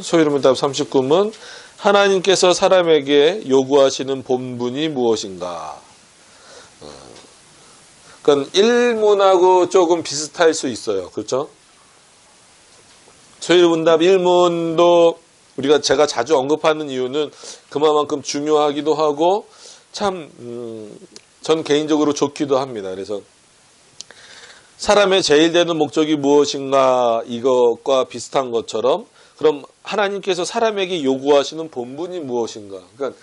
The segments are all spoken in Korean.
소위문답 39문 하나님께서 사람에게 요구하시는 본분이 무엇인가? 그러니까 1문하고 조금 비슷할 수 있어요. 그렇죠? 소위문답 1문도 제가 자주 언급하는 이유는 그만큼 중요하기도 하고 참 전 개인적으로 좋기도 합니다. 그래서 사람의 제일 되는 목적이 무엇인가 이것과 비슷한 것처럼 그럼 하나님께서 사람에게 요구하시는 본분이 무엇인가? 그러니까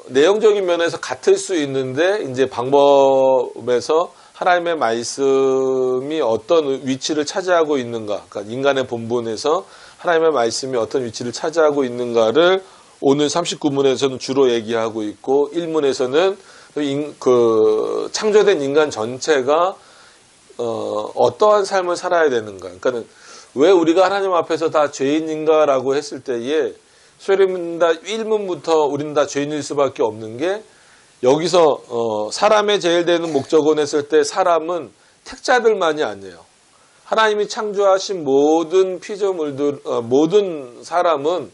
내용적인 면에서 같을 수 있는데 이제 방법에서 하나님의 말씀이 어떤 위치를 차지하고 있는가? 그러니까 인간의 본분에서 하나님의 말씀이 어떤 위치를 차지하고 있는가를 오늘 39문에서는 주로 얘기하고 있고 1문에서는 창조된 인간 전체가 어떠한 삶을 살아야 되는가? 그러니까는 왜 우리가 하나님 앞에서 다 죄인인가라고 했을 때에 소위문답 1문부터 우리는 다 죄인일 수밖에 없는 게 여기서 사람의 제일 되는 목적은 했을 때 사람은 택자들만이 아니에요. 하나님이 창조하신 모든 피조물들, 모든 사람은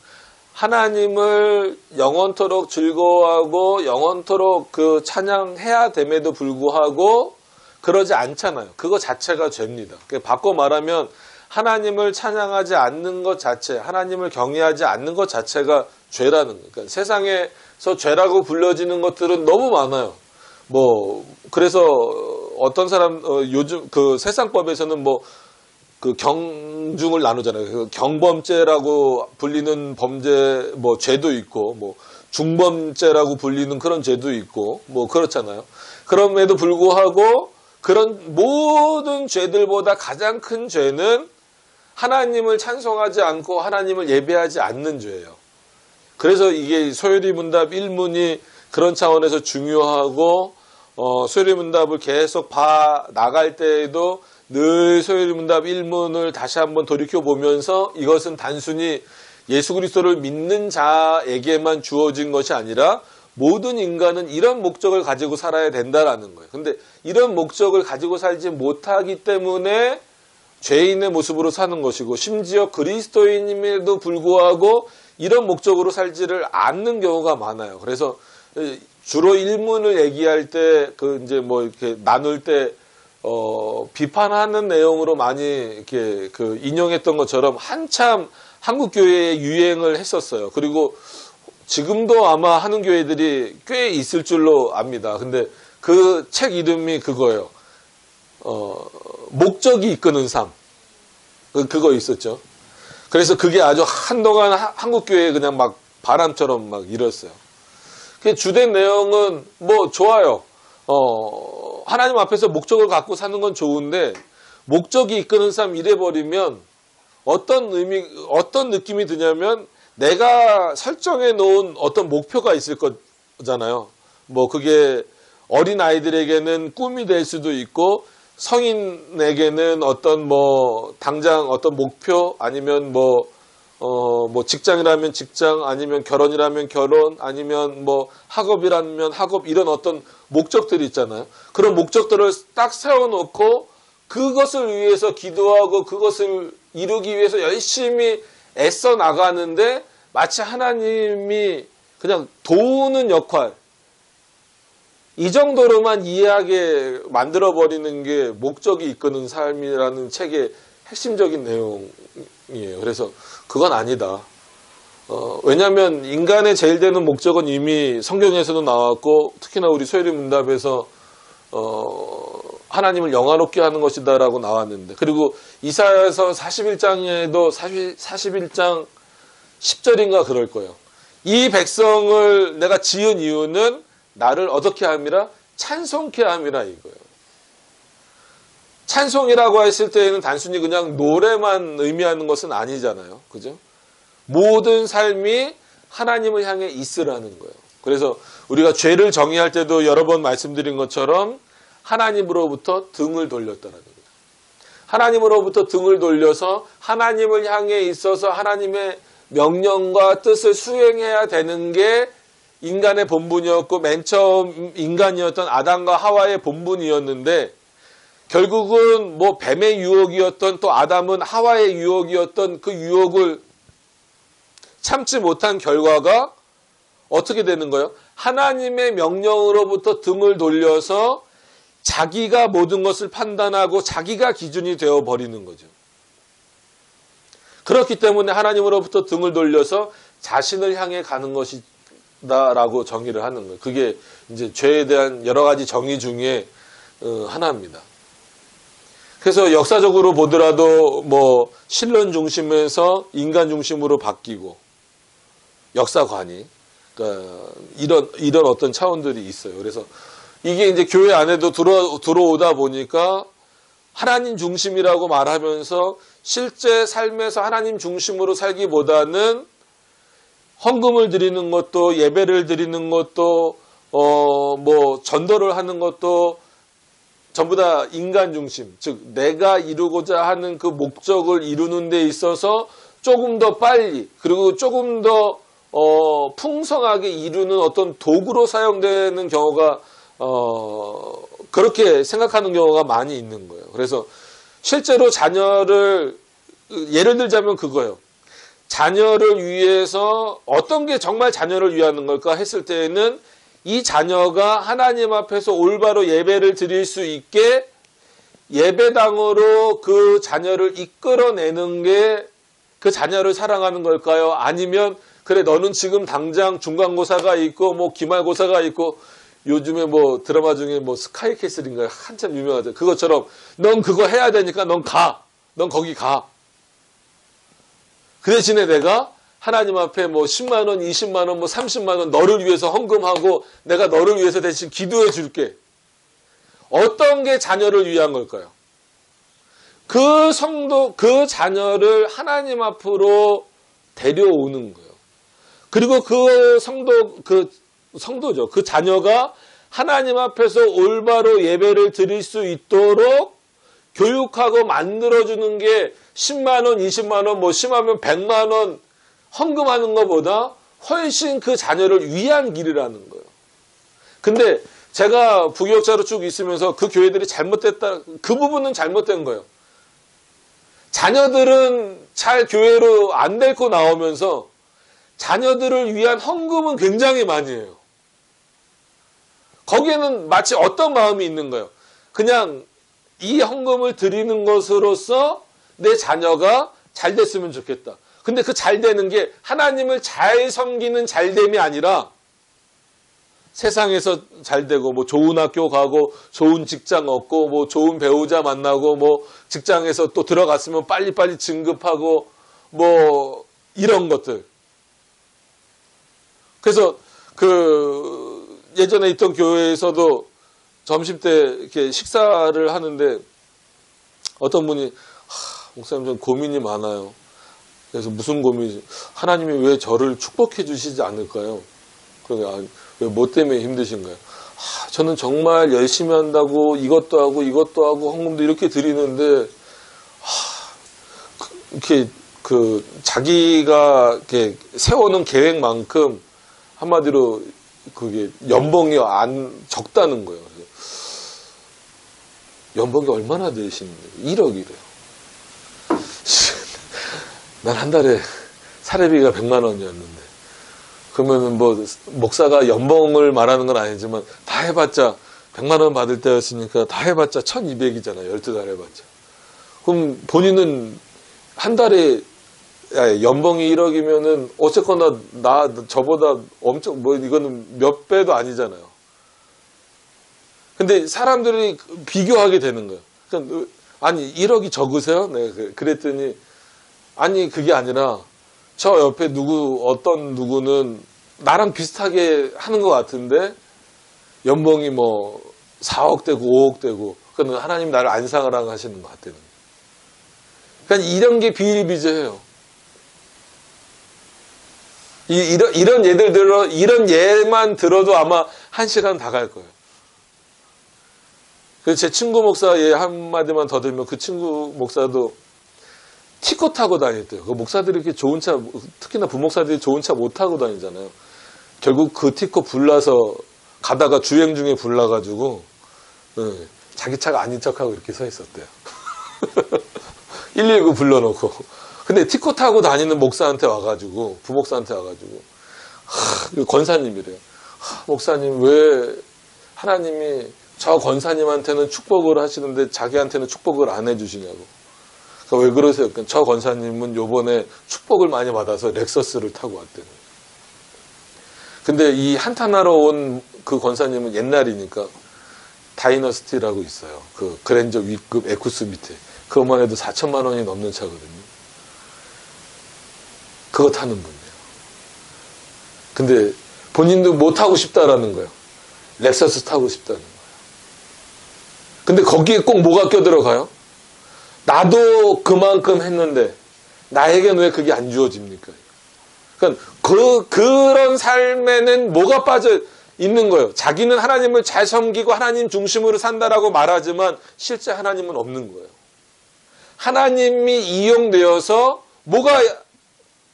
하나님을 영원토록 즐거워하고 영원토록 찬양해야 됨에도 불구하고 그러지 않잖아요. 그거 자체가 죄입니다. 바꿔 말하면 하나님을 찬양하지 않는 것 자체, 하나님을 경외하지 않는 것 자체가 죄라는 거예요. 그러니까 세상에서 죄라고 불려지는 것들은 너무 많아요. 그래서 어떤 사람, 요즘 세상법에서는 경중을 나누잖아요. 경범죄라고 불리는 범죄, 죄도 있고, 중범죄라고 불리는 그런 죄도 있고, 그렇잖아요. 그럼에도 불구하고 그런 모든 죄들보다 가장 큰 죄는 하나님을 찬송하지 않고 하나님을 예배하지 않는 죄예요. 그래서 이게 소위문답 1문이 그런 차원에서 중요하고 소위문답을 계속 나갈 때에도 늘 소위문답 1문을 다시 한번 돌이켜보면서 이것은 단순히 예수 그리스도를 믿는 자에게만 주어진 것이 아니라 모든 인간은 이런 목적을 가지고 살아야 된다라는 거예요. 근데 이런 목적을 가지고 살지 못하기 때문에 죄인의 모습으로 사는 것이고 심지어 그리스도인임에도 불구하고 이런 목적으로 살지를 않는 경우가 많아요. 그래서 주로 1문을 얘기할 때 이렇게 나눌 때 비판하는 내용으로 많이 이렇게 인용했던 것처럼 한참 한국 교회에 유행을 했었어요. 그리고 지금도 아마 하는 교회들이 꽤 있을 줄로 압니다. 근데 그 책 이름이 그거예요. 목적이 이끄는 삶. 그거 있었죠. 그래서 그게 아주 한동안 한국 교회에 그냥 막 바람처럼 막 일었어요. 그 주된 내용은 좋아요. 하나님 앞에서 목적을 갖고 사는 건 좋은데 목적이 이끄는 삶 이래버리면 어떤 느낌이 드냐면 내가 설정해 놓은 어떤 목표가 있을 거잖아요. 그게 어린 아이들에게는 꿈이 될 수도 있고 성인에게는 당장 어떤 목표 아니면 직장이라면 직장 아니면 결혼이라면 결혼 아니면 학업이라면 학업 이런 어떤 목적들이 있잖아요. 그런 목적들을 딱 세워놓고 그것을 위해서 기도하고 그것을 이루기 위해서 열심히 애써 나가는데 마치 하나님이 그냥 도우는 역할 이 정도로만 이해하게 만들어버리는 게 목적이 이끄는 삶이라는 책의 핵심적인 내용이에요. 그래서 그건 아니다. 왜냐하면 인간의 제일 되는 목적은 이미 성경에서도 나왔고 특히나 우리 소위문답에서 하나님을 영화롭게 하는 것이다 라고 나왔는데 그리고 이사야서 41장에도 41장 10절인가 그럴 거예요. 이 백성을 내가 지은 이유는 나를 어떻게 함이라? 찬송케 함이라 이거예요. 찬송이라고 했을 때에는 단순히 그냥 노래만 의미하는 것은 아니잖아요. 그죠? 모든 삶이 하나님을 향해 있으라는 거예요. 그래서 우리가 죄를 정의할 때도 여러 번 말씀드린 것처럼 하나님으로부터 등을 돌렸다라는 거예요. 하나님으로부터 등을 돌려서 하나님을 향해 있어서 하나님의 명령과 뜻을 수행해야 되는 게 인간의 본분이었고 맨 처음 인간이었던 아담과 하와의 본분이었는데 결국은 뱀의 유혹이었던 또 아담은 하와의 유혹이었던 그 유혹을 참지 못한 결과가 어떻게 되는 거예요? 하나님의 명령으로부터 등을 돌려서 자기가 모든 것을 판단하고 자기가 기준이 되어버리는 거죠. 그렇기 때문에 하나님으로부터 등을 돌려서 자신을 향해 가는 것이다라고 정의를 하는 거예요. 그게 이제 죄에 대한 여러 가지 정의 중에 하나입니다. 그래서 역사적으로 보더라도 뭐 신론 중심에서 인간 중심으로 바뀌고 역사관이 그러니까 이런 어떤 차원들이 있어요. 그래서 이게 이제 교회 안에도 들어오다 보니까 하나님 중심이라고 말하면서 실제 삶에서 하나님 중심으로 살기보다는 헌금을 드리는 것도 예배를 드리는 것도 뭐 전도를 하는 것도 전부 다 인간 중심, 즉 내가 이루고자 하는 그 목적을 이루는 데 있어서 조금 더 빨리 그리고 조금 더 풍성하게 이루는 어떤 도구로 사용되는 경우가 그렇게 생각하는 경우가 많이 있는 거예요. 그래서 실제로 자녀를 예를 들자면 그거예요. 자녀를 위해서 어떤 게 정말 자녀를 위하는 걸까 했을 때에는 이 자녀가 하나님 앞에서 올바로 예배를 드릴 수 있게 예배당으로 그 자녀를 이끌어내는 게 그 자녀를 사랑하는 걸까요? 아니면 그래 너는 지금 당장 중간고사가 있고 뭐 기말고사가 있고 요즘에 뭐 드라마 중에 뭐 스카이캐슬인가요? 한참 유명하죠. 그것처럼 넌 그거 해야 되니까 넌 가. 넌 거기 가. 그 대신에 내가 하나님 앞에 뭐 10만 원, 20만 원, 뭐 30만 원 너를 위해서 헌금하고 내가 너를 위해서 대신 기도해 줄게. 어떤 게 자녀를 위한 걸까요? 그 성도, 그 자녀를 하나님 앞으로 데려오는 거예요. 그리고 그 성도죠. 그 자녀가 하나님 앞에서 올바로 예배를 드릴 수 있도록 교육하고 만들어주는 게 10만 원, 20만 원, 뭐 심하면 100만 원 헌금하는 것보다 훨씬 그 자녀를 위한 길이라는 거예요. 근데 제가 부교육자로 쭉 있으면서 그 교회들이 잘못됐다, 그 부분은 잘못된 거예요. 자녀들은 잘 교회로 안 데리고 나오면서 자녀들을 위한 헌금은 굉장히 많이 해요. 거기에는 마치 어떤 마음이 있는 거예요. 그냥 이 헌금을 드리는 것으로서 내 자녀가 잘 됐으면 좋겠다. 근데 그 잘 되는 게 하나님을 잘 섬기는 잘됨이 아니라 세상에서 잘 되고 뭐 좋은 학교 가고 좋은 직장 얻고 뭐 좋은 배우자 만나고 뭐 직장에서 또 들어갔으면 빨리빨리 진급하고 뭐 이런 것들. 그래서 그 예전에 있던 교회에서도 점심 때 이렇게 식사를 하는데 어떤 분이 목사님 좀 고민이 많아요. 그래서 무슨 고민이지? 하나님이 왜 저를 축복해 주시지 않을까요? 그러니까 왜 뭐 때문에 힘드신가요? 저는 정말 열심히 한다고 이것도 하고 헌금도 이렇게 드리는데 이렇게 그 자기가 이렇게 세워놓은 계획만큼 한마디로 그게 연봉이 안 적다는 거예요. 연봉이 얼마나 되시는데 1억이래요. 난 한 달에 사례비가 100만 원이었는데 그러면은 뭐 목사가 연봉을 말하는 건 아니지만 다 해봤자 100만 원 받을 때였으니까 다 해봤자 1200이잖아요. 12달 해봤자. 그럼 본인은 한 달에 연봉이 1억이면은 어쨌거나 저보다 엄청 뭐 이거는 몇 배도 아니잖아요. 근데 사람들이 비교하게 되는 거예요. 그러니까 아니 1억이 적으세요? 네, 그랬더니 아니 그게 아니라 저 옆에 어떤 누구는 나랑 비슷하게 하는 것 같은데 연봉이 뭐 4억 되고 5억 되고 그건 하나님 나를 안 사랑하시는 것 같다는 거예요. 그러니까 이런 게 비일비재해요. 이런 예만 들어도 아마 1시간 다 갈 거예요. 그래서 제 친구 목사 예 한마디만 더 들면 그 친구 목사도 티코 타고 다녔대요. 그 목사들이 이렇게 좋은 차, 특히나 부목사들이 좋은 차 못 타고 다니잖아요. 결국 그 티코 불나서 가다가 주행 중에 불나가지고 자기 차가 아닌 척하고 이렇게 서 있었대요. 119 불러놓고. 근데 티코 타고 다니는 목사한테 와가지고, 부목사한테 와가지고, 권사님이래요. 목사님, 왜 하나님이 저 권사님한테는 축복을 하시는데 자기한테는 축복을 안 해주시냐고. 그러니까 왜 그러세요? 그러니까 저 권사님은 요번에 축복을 많이 받아서 렉서스를 타고 왔대요. 근데 이 한탄하러 온 그 권사님은 옛날이니까 다이너스티라고 있어요. 그 그랜저 위급 에쿠스 밑에. 그것만 해도 4천만 원이 넘는 차거든요. 그거 타는 분이에요. 근데 본인도 못 타고 싶다라는 거예요. 렉서스 타고 싶다는 거예요. 근데 거기에 꼭 뭐가 껴들어가요? 나도 그만큼 했는데 나에게는 왜 그게 안 주어집니까? 그러니까 그런 삶에는 뭐가 빠져 있는 거예요. 자기는 하나님을 잘 섬기고 하나님 중심으로 산다라고 말하지만 실제 하나님은 없는 거예요. 하나님이 이용되어서 뭐가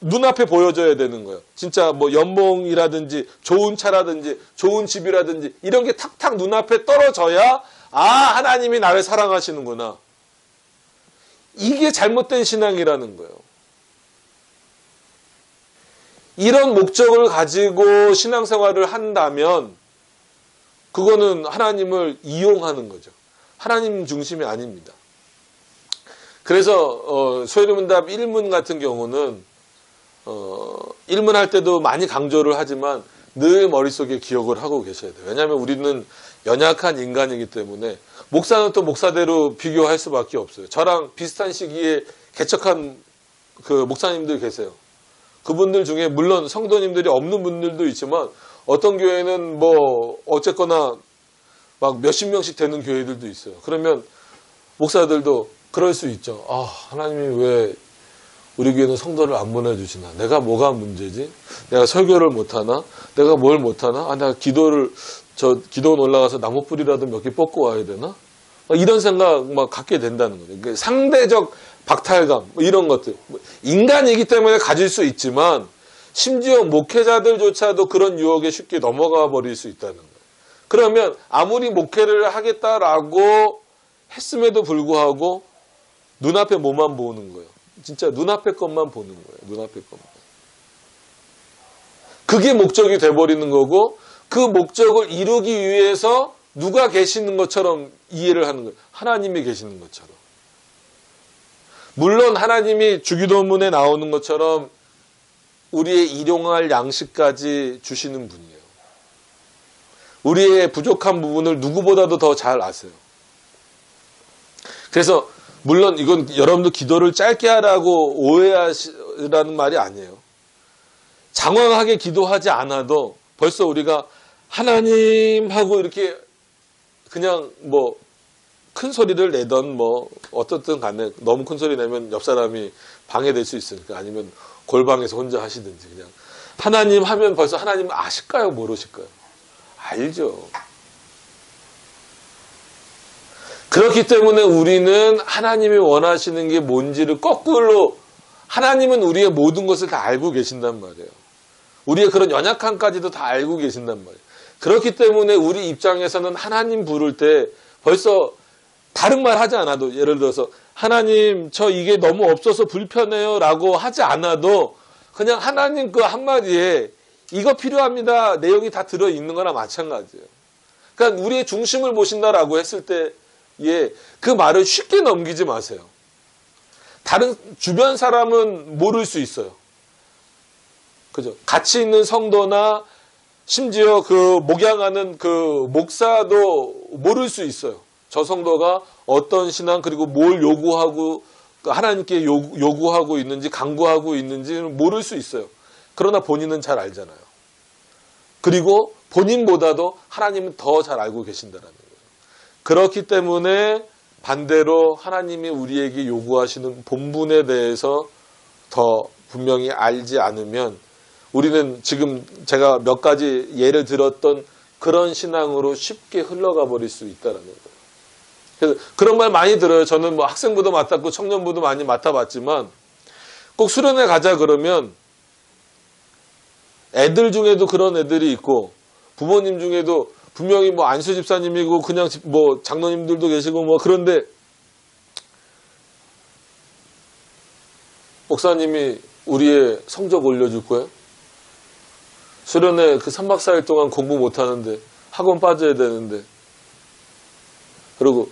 눈앞에 보여져야 되는 거예요. 진짜 뭐 연봉이라든지 좋은 차라든지 좋은 집이라든지 이런 게 탁탁 눈앞에 떨어져야 하나님이 나를 사랑하시는구나. 이게 잘못된 신앙이라는 거예요. 이런 목적을 가지고 신앙생활을 한다면 그거는 하나님을 이용하는 거죠. 하나님 중심이 아닙니다. 그래서 소요리문답 1문 같은 경우는 1문 할 때도 많이 강조를 하지만 늘 머릿속에 기억을 하고 계셔야 돼요. 왜냐하면 우리는 연약한 인간이기 때문에 목사는 또 목사대로 비교할 수밖에 없어요. 저랑 비슷한 시기에 개척한 그 목사님들 계세요. 그분들 중에 물론 성도님들이 없는 분들도 있지만 어떤 교회는 뭐 어쨌거나 막 몇십 명씩 되는 교회들도 있어요. 그러면 목사들도 그럴 수 있죠. 하나님이 왜 우리 교회는 성도를 안 보내주시나? 내가 뭐가 문제지? 내가 설교를 못하나? 내가 뭘 못하나? 내가 기도원 올라가서 나무 뿌리라도 몇 개 뽑고 와야 되나? 이런 생각 막 갖게 된다는 거죠. 그러니까 상대적 박탈감, 이런 것들. 인간이기 때문에 가질 수 있지만, 심지어 목회자들조차도 그런 유혹에 쉽게 넘어가 버릴 수 있다는 거예요. 그러면 아무리 목회를 하겠다라고 했음에도 불구하고 눈앞에 뭐만 보는 거예요. 진짜 눈앞에 것만 보는 거예요. 눈앞에 것만. 그게 목적이 돼버리는 거고 그 목적을 이루기 위해서 누가 계시는 것처럼 이해를 하는 거예요. 하나님이 계시는 것처럼. 물론 하나님이 주기도문에 나오는 것처럼 우리의 일용할 양식까지 주시는 분이에요. 우리의 부족한 부분을 누구보다도 더 잘 아세요. 그래서 물론 이건 여러분들 기도를 짧게 하라고 오해하시라는 말이 아니에요. 장황하게 기도하지 않아도 벌써 우리가 하나님 하고 이렇게 그냥 뭐 큰 소리를 내던 뭐 어떻든 간에 너무 큰 소리 내면 옆 사람이 방해될 수 있으니까 아니면 골방에서 혼자 하시든지 그냥 하나님 하면 벌써 하나님 아실까요? 모르실까요? 알죠. 그렇기 때문에 우리는 하나님이 원하시는 게 뭔지를 거꾸로 하나님은 우리의 모든 것을 다 알고 계신단 말이에요. 우리의 그런 연약함까지도 다 알고 계신단 말이에요. 그렇기 때문에 우리 입장에서는 하나님 부를 때 벌써 다른 말 하지 않아도 예를 들어서 하나님 저 이게 너무 없어서 불편해요 라고 하지 않아도 그냥 하나님 그 한마디에 이거 필요합니다 내용이 다 들어있는 거나 마찬가지예요. 그러니까 우리의 중심을 보신다라고 했을 때 그 말을 쉽게 넘기지 마세요. 다른 주변 사람은 모를 수 있어요. 그죠? 같이 있는 성도나 심지어 그 목양하는 그 목사도 모를 수 있어요. 저 성도가 어떤 신앙 그리고 뭘 요구하고 하나님께 요구하고 있는지 강구하고 있는지는 모를 수 있어요. 그러나 본인은 잘 알잖아요. 그리고 본인보다도 하나님은 더 잘 알고 계신다는 거예요. 그렇기 때문에 반대로 하나님이 우리에게 요구하시는 본분에 대해서 더 분명히 알지 않으면 우리는 지금 제가 몇 가지 예를 들었던 그런 신앙으로 쉽게 흘러가 버릴 수 있다는 거예요. 그래서 그런 말 많이 들어요. 저는 뭐 학생부도 맡았고 청년부도 많이 맡아봤지만 꼭 수련회 가자 그러면 애들 중에도 그런 애들이 있고 부모님 중에도 분명히 뭐 안수 집사님이고 그냥 뭐 장로님들도 계시고 뭐 그런데 목사님이 우리의 성적 올려줄 거예요? 수련회 그 3박 4일 동안 공부 못 하는데, 학원 빠져야 되는데, 그리고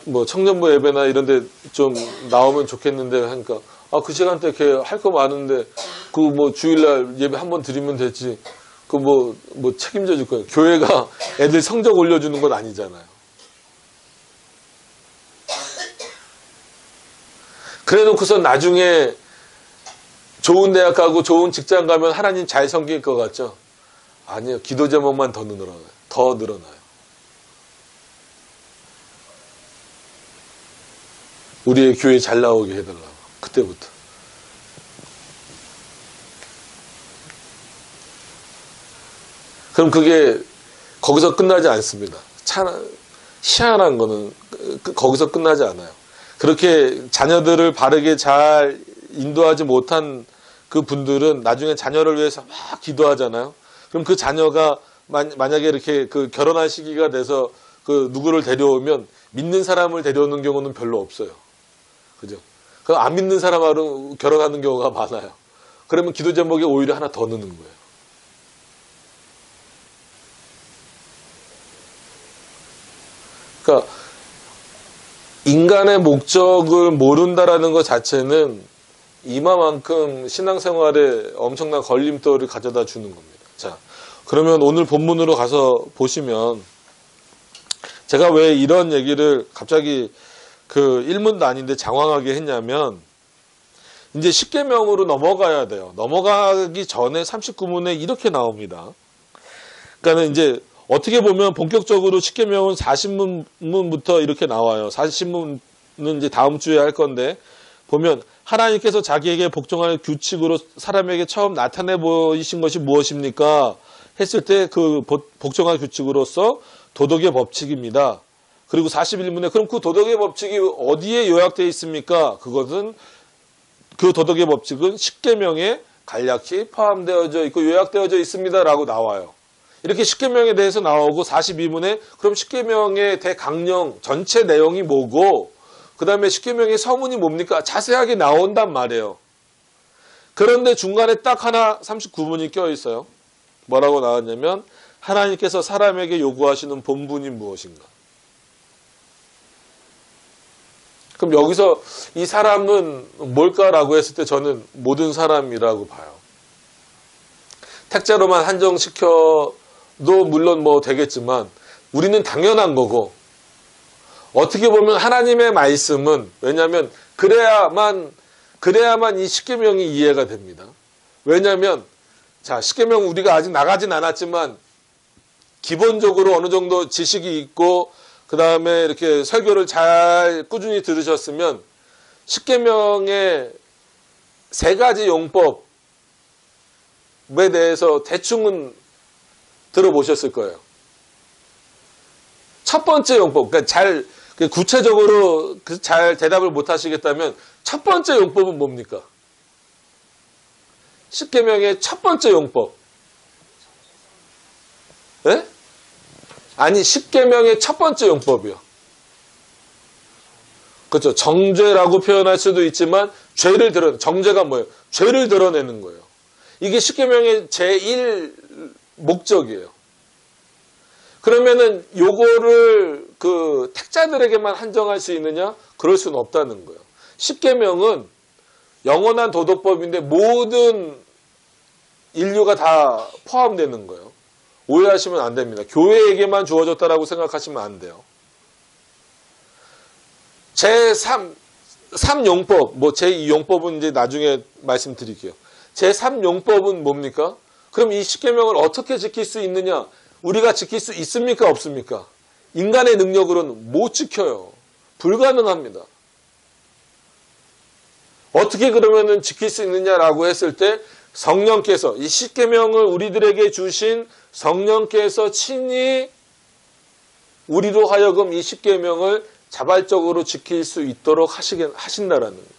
뭐 청년부 예배나 이런 데 좀 나오면 좋겠는데 하니까, 그 시간대 걔 할 거 많은데, 뭐 주일날 예배 한 번 드리면 되지. 뭐 책임져 줄 거예요. 교회가 애들 성적 올려주는 건 아니잖아요. 그래 놓고서 나중에 좋은 대학 가고 좋은 직장 가면 하나님 잘 섬길 것 같죠? 아니에요. 기도 제목만 더 늘어나요. 우리의 교회 잘 나오게 해달라고. 그때부터. 그럼 그게 거기서 끝나지 않습니다. 희한한 거는 거기서 끝나지 않아요. 그렇게 자녀들을 바르게 잘 인도하지 못한 그 분들은 나중에 자녀를 위해서 막 기도하잖아요. 그럼 그 자녀가 만약에 이렇게 그 결혼할 시기가 돼서 그 누구를 데려오면 믿는 사람을 데려오는 경우는 별로 없어요. 그죠? 그 안 믿는 사람하고 결혼하는 경우가 많아요. 그러면 기도 제목이 오히려 하나 더 느는 거예요. 그러니까 인간의 목적을 모른다라는 것 자체는 이마만큼 신앙생활에 엄청난 걸림돌을 가져다 주는 겁니다. 자, 그러면 오늘 본문으로 가서 보시면 제가 왜 이런 얘기를 갑자기 그 일문도 아닌데 장황하게 했냐면 이제 십계명으로 넘어가야 돼요. 넘어가기 전에 39문에 이렇게 나옵니다. 그러니까 이제 어떻게 보면 본격적으로 십계명은 40문부터 이렇게 나와요. 40문은 이제 다음 주에 할 건데 보면 하나님께서 자기에게 복종할 규칙으로 사람에게 처음 나타내 보이신 것이 무엇입니까? 했을 때 그 복종할 규칙으로서 도덕의 법칙입니다. 그리고 41문에 그럼 그 도덕의 법칙이 어디에 요약되어 있습니까? 그것은 그 도덕의 법칙은 십계명에 간략히 포함되어져 있고 요약되어져 있습니다라고 나와요. 이렇게 십계명에 대해서 나오고 42문에 그럼 십계명의 대강령 전체 내용이 뭐고 그 다음에 십계명의 서문이 뭡니까? 자세하게 나온단 말이에요. 그런데 중간에 딱 하나 39문이 껴있어요. 뭐라고 나왔냐면 하나님께서 사람에게 요구하시는 본분이 무엇인가? 그럼 여기서 이 사람은 뭘까라고 했을 때 저는 모든 사람이라고 봐요. 택자로만 한정시켜도 물론 뭐 되겠지만 우리는 당연한 거고 어떻게 보면 하나님의 말씀은 왜냐하면 그래야만 이 십계명이 이해가 됩니다. 왜냐하면 자 십계명 우리가 아직 나가진 않았지만 기본적으로 어느 정도 지식이 있고 그 다음에 이렇게 설교를 잘 꾸준히 들으셨으면 십계명의 3가지 용법에 대해서 대충은 들어보셨을 거예요. 첫 번째 용법, 그러니까 잘 구체적으로 잘 대답을 못 하시겠다면 첫 번째 용법은 뭡니까? 십계명의 첫 번째 용법. 네? 아니, 십계명의 첫 번째 용법이요. 그렇죠. 정죄라고 표현할 수도 있지만 정죄가 뭐예요? 죄를 드러내는 거예요. 이게 십계명의 제1 목적이에요. 그러면은 요거를 그 택자들에게만 한정할 수 있느냐? 그럴 수는 없다는 거예요. 십계명은 영원한 도덕법인데 모든 인류가 다 포함되는 거예요. 오해하시면 안 됩니다. 교회에게만 주어졌다라고 생각하시면 안 돼요. 제3용법, 뭐 제2용법은 이제 나중에 말씀드릴게요. 제3용법은 뭡니까? 그럼 이 십계명을 어떻게 지킬 수 있느냐? 우리가 지킬 수 있습니까? 없습니까? 인간의 능력으로는 못 지켜요. 불가능합니다. 어떻게 그러면은 지킬 수 있느냐라고 했을 때 성령께서 이 십계명을 우리들에게 주신 성령께서 친히 우리로 하여금 이 십계명을 자발적으로 지킬 수 있도록 하신다라는 거예요.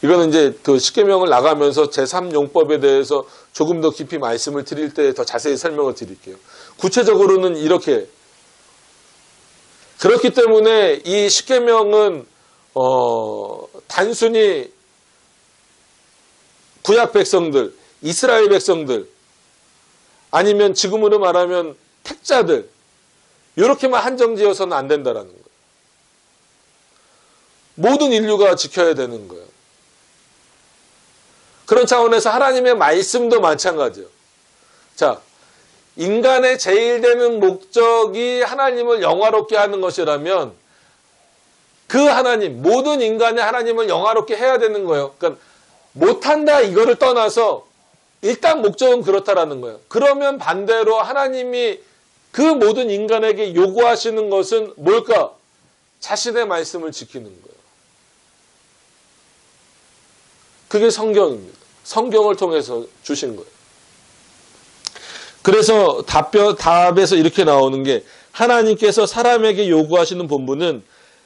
이거는 이제 그 십계명을 나가면서 제3용법에 대해서 조금 더 깊이 말씀을 드릴 때 더 자세히 설명을 드릴게요. 구체적으로는 이렇게 그렇기 때문에 이 십계명은 단순히 구약 백성들, 이스라엘 백성들, 아니면 지금으로 말하면 택자들, 이렇게만 한정지어서는 안 된다라는 거예요. 모든 인류가 지켜야 되는 거예요. 그런 차원에서 하나님의 말씀도 마찬가지예요. 자, 인간의 제일 되는 목적이 하나님을 영화롭게 하는 것이라면 그 하나님, 모든 인간이 하나님을 영화롭게 해야 되는 거예요. 그러니까 못한다 이거를 떠나서 일단 목적은 그렇다라는 거예요. 그러면 반대로 하나님이 그 모든 인간에게 요구하시는 것은 뭘까? 자신의 말씀을 지키는 거예요. 그게 성경입니다. 성경을 통해서 주신 거예요. 그래서 답에서 이렇게 나오는 게 하나님께서 사람에게 요구하시는 본분은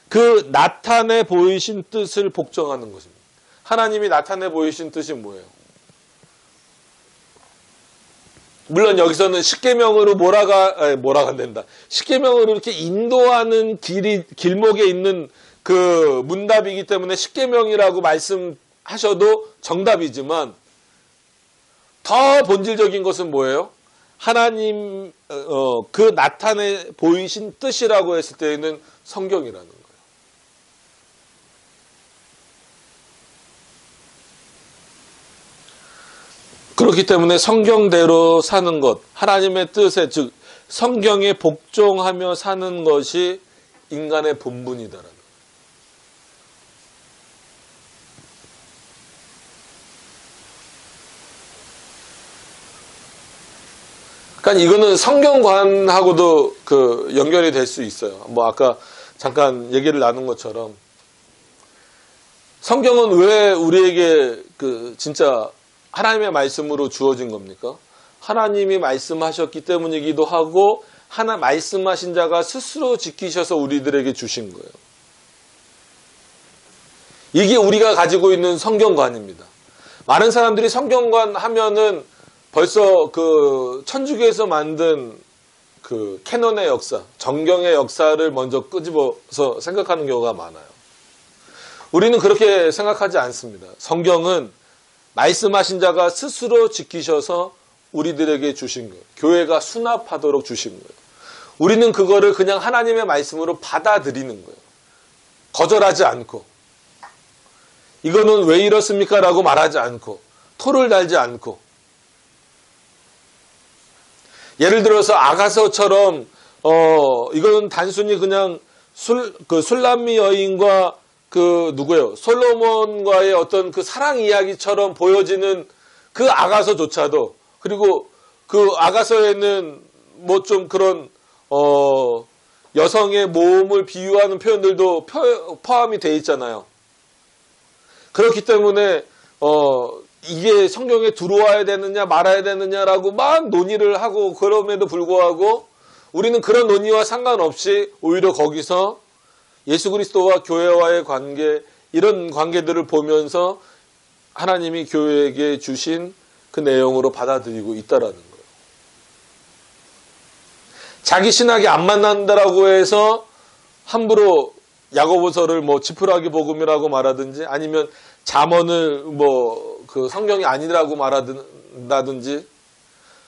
그 나타내 보이신 뜻을 복종하는 것입니다. 하나님이 나타내 보이신 뜻이 뭐예요? 물론 여기서는 십계명으로 몰아간다. 십계명으로 이렇게 인도하는 길목에 있는 그 문답이기 때문에 십계명이라고 말씀하셔도 정답이지만 더 본질적인 것은 뭐예요? 하나님 그 나타내 보이신 뜻이라고 했을 때에는 성경이라는 거예요. 그렇기 때문에 성경대로 사는 것, 하나님의 뜻에 즉 성경에 복종하며 사는 것이 인간의 본분이다라는 거예요. 그러니까 이거는 성경관하고도 그 연결이 될 수 있어요. 뭐 아까 잠깐 얘기를 나눈 것처럼 성경은 왜 우리에게 그 진짜 하나님의 말씀으로 주어진 겁니까? 하나님이 말씀하셨기 때문이기도 하고 말씀하신 자가 스스로 지키셔서 우리들에게 주신 거예요. 이게 우리가 가지고 있는 성경관입니다. 많은 사람들이 성경관 하면은 벌써 그 천주교에서 만든 그 캐논의 역사, 정경의 역사를 먼저 끄집어서 생각하는 경우가 많아요. 우리는 그렇게 생각하지 않습니다. 성경은 말씀하신 자가 스스로 지키셔서 우리들에게 주신 거예요. 교회가 수납하도록 주신 거예요. 우리는 그거를 그냥 하나님의 말씀으로 받아들이는 거예요. 거절하지 않고 이거는 왜 이렇습니까? 라고 말하지 않고 토를 달지 않고 예를 들어서 아가서처럼 이거는 단순히 그냥 술람미 여인과 그 누구예요? 솔로몬과의 어떤 그 사랑 이야기처럼 보여지는 그 아가서조차도 그리고 그 아가서에는 뭐 좀 그런 여성의 몸을 비유하는 표현들도 포함이 돼 있잖아요. 그렇기 때문에 이게 성경에 들어와야 되느냐 말아야 되느냐라고 막 논의를 하고 그럼에도 불구하고 우리는 그런 논의와 상관없이 오히려 거기서 예수 그리스도와 교회와의 관계 이런 관계들을 보면서 하나님이 교회에게 주신 그 내용으로 받아들이고 있다라는 거예요. 자기 신학이 안 만난다라고 해서 함부로 야고보서를 뭐 지푸라기 복음이라고 말하든지 아니면 잠언을 뭐 그 성경이 아니라고 말한다든지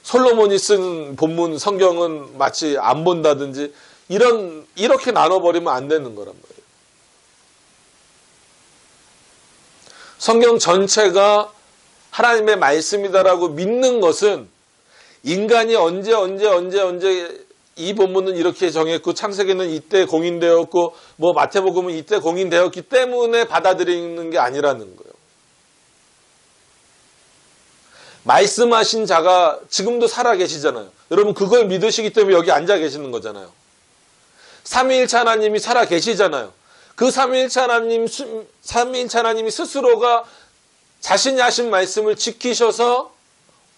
솔로몬이 쓴 본문 성경은 마치 안 본다든지 이렇게 나눠버리면 안 되는 거란 말이에요. 성경 전체가 하나님의 말씀이다라고 믿는 것은 인간이 언제 이 본문은 이렇게 정했고 창세기는 이때 공인되었고 뭐 마태복음은 이때 공인되었기 때문에 받아들이는 게 아니라는 거예요. 말씀하신 자가 지금도 살아 계시잖아요. 여러분 그걸 믿으시기 때문에 여기 앉아 계시는 거잖아요. 삼위일체 하나님이 살아 계시잖아요. 그 삼위일체 하나님이 스스로가 자신이 하신 말씀을 지키셔서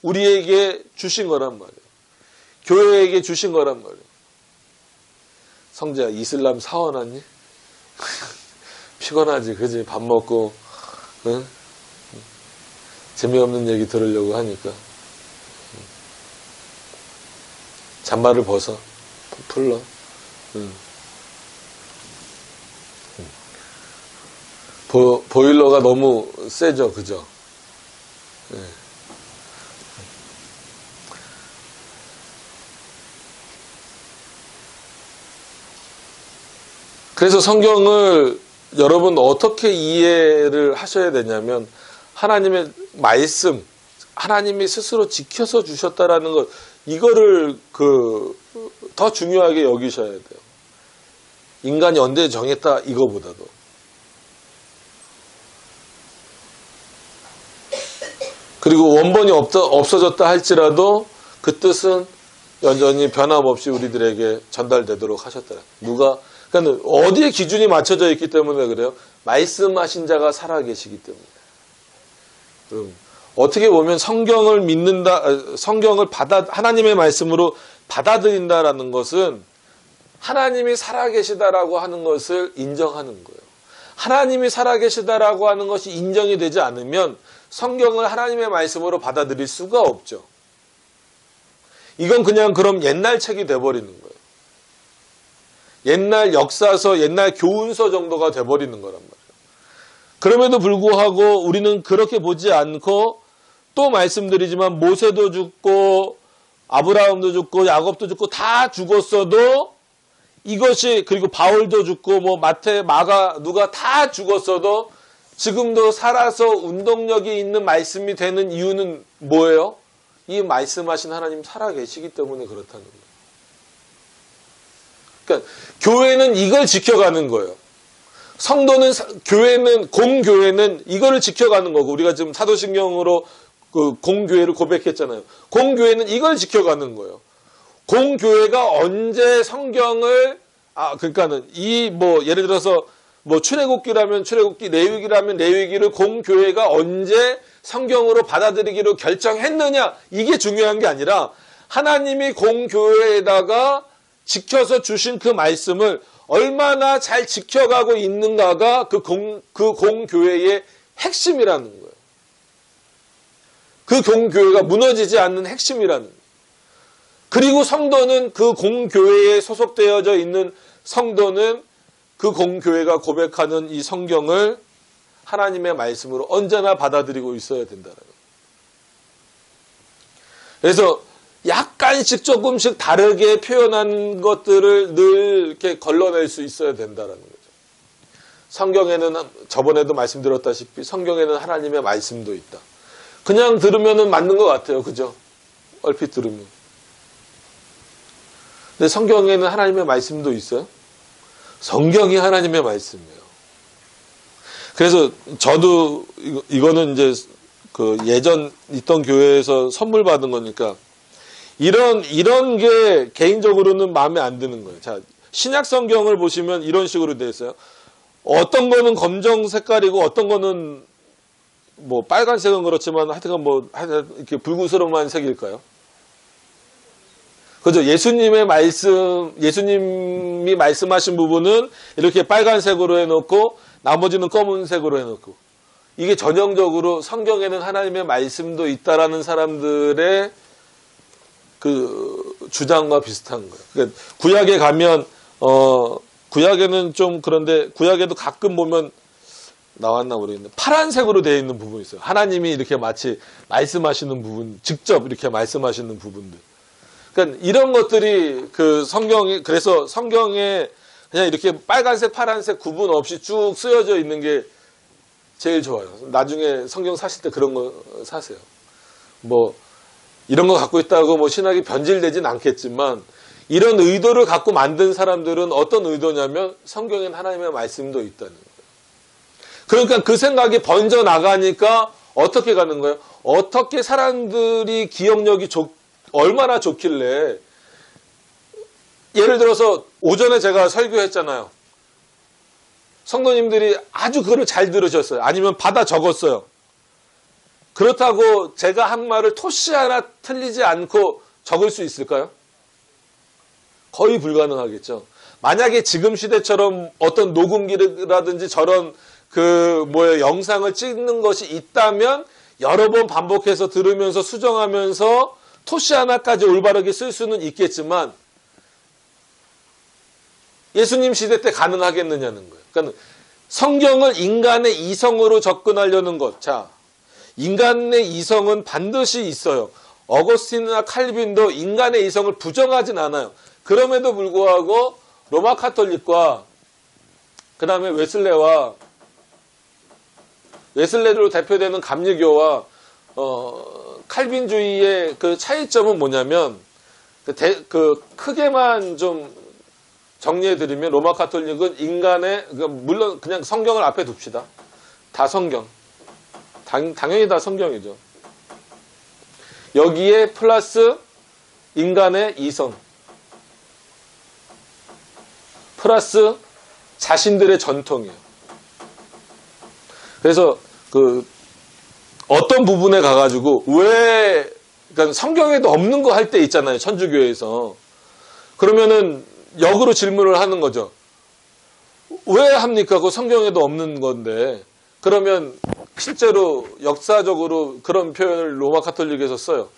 우리에게 주신 거란 말이에요. 교회에게 주신 거란 말이에요. 성재야 이슬람 사원하니? 피곤하지 그지? 밥 먹고 응? 재미없는 얘기 들으려고 하니까 잠바를 벗어 풀러 보일러가 너무 세죠, 그죠? 네. 그래서 성경을 여러분 어떻게 이해를 하셔야 되냐면 하나님의 말씀, 하나님이 스스로 지켜서 주셨다라는 것, 이거를 더 중요하게 여기셔야 돼요. 인간이 언제 정했다 이거보다도. 그리고 원본이 없어졌다 할지라도 그 뜻은 여전히 변함없이 우리들에게 전달되도록 하셨다. 그러니까 어디에 기준이 맞춰져 있기 때문에 그래요? 말씀하신 자가 살아계시기 때문에. 그럼 어떻게 보면 성경을 믿는다, 성경을 하나님의 말씀으로 받아들인다라는 것은 하나님이 살아계시다라고 하는 것을 인정하는 거예요. 하나님이 살아계시다라고 하는 것이 인정이 되지 않으면 성경을 하나님의 말씀으로 받아들일 수가 없죠. 이건 그냥 그럼 옛날 책이 돼버리는 거예요. 옛날 역사서, 옛날 교훈서 정도가 돼버리는 거란 말이에요. 그럼에도 불구하고 우리는 그렇게 보지 않고 또 말씀드리지만 모세도 죽고 아브라함도 죽고 야곱도 죽고 다 죽었어도 이것이, 그리고 바울도 죽고 뭐 마태, 마가, 누가 다 죽었어도 지금도 살아서 운동력이 있는 말씀이 되는 이유는 뭐예요? 이 말씀하신 하나님 살아계시기 때문에 그렇다는 거예요. 그러니까 교회는 이걸 지켜가는 거예요. 성도는, 공교회는 이거를 지켜가는 거고, 우리가 지금 사도신경으로 그 공교회를 고백했잖아요. 공교회는 이걸 지켜가는 거예요. 공교회가 언제 성경을, 그러니까는 예를 들어서 출애굽기라면 출애굽기, 레위기라면 레위기를 공교회가 언제 성경으로 받아들이기로 결정했느냐, 이게 중요한 게 아니라 하나님이 공교회에다가 지켜서 주신 그 말씀을 얼마나 잘 지켜가고 있는가가 그 공교회의 핵심이라는 거예요. 그 공교회가 무너지지 않는 핵심이라는 거예요. 그리고 성도는, 그 공교회에 소속되어져 있는 성도는 그 공교회가 고백하는 이 성경을 하나님의 말씀으로 언제나 받아들이고 있어야 된다는 거예요. 그래서 약간씩 조금씩 다르게 표현한 것들을 늘 이렇게 걸러낼 수 있어야 된다는 거죠. 성경에는, 저번에도 말씀드렸다시피 성경에는 하나님의 말씀도 있다. 그냥 들으면은 맞는 것 같아요. 그죠? 얼핏 들으면. 근데 성경에는 하나님의 말씀도 있어요? 성경이 하나님의 말씀이에요. 그래서 저도 이거는 이제 그 예전 있던 교회에서 선물 받은 거니까 이런 게 개인적으로는 마음에 안 드는 거예요. 자, 신약 성경을 보시면 이런 식으로 되어 있어요. 어떤 거는 검정 색깔이고 어떤 거는 뭐 빨간색은 그렇지만 하여튼 이렇게 붉은스러운 색일까요? 그죠? 예수님이 말씀하신 부분은 이렇게 빨간색으로 해놓고 나머지는 검은색으로 해놓고, 이게 전형적으로 성경에는 하나님의 말씀도 있다라는 사람들의 그 주장과 비슷한 거예요. 그러니까 구약에 가면 구약에는 좀 그런데 구약에도 가끔 보면 나왔나 모르겠는데 파란색으로 되어 있는 부분이 있어요. 하나님이 이렇게 마치 말씀하시는 부분, 직접 이렇게 말씀하시는 부분들. 그러니까 이런 것들이 그래서 성경에 그냥 이렇게 빨간색, 파란색 구분 없이 쭉 쓰여져 있는 게 제일 좋아요. 나중에 성경 사실 때 그런 거 사세요. 이런 거 갖고 있다고 신학이 변질되진 않겠지만, 이런 의도를 갖고 만든 사람들은 어떤 의도냐면 성경엔 하나님의 말씀도 있다는 거예요. 그러니까 그 생각이 번져 나가니까 어떻게 가는 거예요? 어떻게 사람들이 기억력이 얼마나 좋길래, 예를 들어서 오전에 제가 설교했잖아요. 성도님들이 아주 그거를 잘 들으셨어요. 아니면 받아 적었어요. 그렇다고 제가 한 말을 토시 하나 틀리지 않고 적을 수 있을까요? 거의 불가능하겠죠. 만약에 지금 시대처럼 어떤 녹음기라든지 저런 영상을 찍는 것이 있다면 여러 번 반복해서 들으면서 수정하면서 토시 하나까지 올바르게 쓸 수는 있겠지만 예수님 시대 때 가능하겠느냐는 거예요. 그러니까 성경을 인간의 이성으로 접근하려는 것. 자, 인간의 이성은 반드시 있어요. 어거스틴이나 칼빈도 인간의 이성을 부정하진 않아요. 그럼에도 불구하고 로마 카톨릭과 그 다음에 웨슬레로 대표되는 감리교와 칼빈주의의 그 차이점은 뭐냐면 크게만 좀 정리해드리면 로마 카톨릭은 물론 그냥 성경을 앞에 둡시다. 다 성경. 당연히 다 성경이죠. 여기에 플러스 인간의 이성. 플러스 자신들의 전통이에요. 그래서 어떤 부분에 가가지고 그러니까 성경에도 없는 거 할 때 있잖아요. 천주교에서. 그러면은 역으로 질문을 하는 거죠. 왜 합니까? 그 성경에도 없는 건데. 그러면 실제로 역사적으로 그런 표현을 로마 카톨릭에서 써요.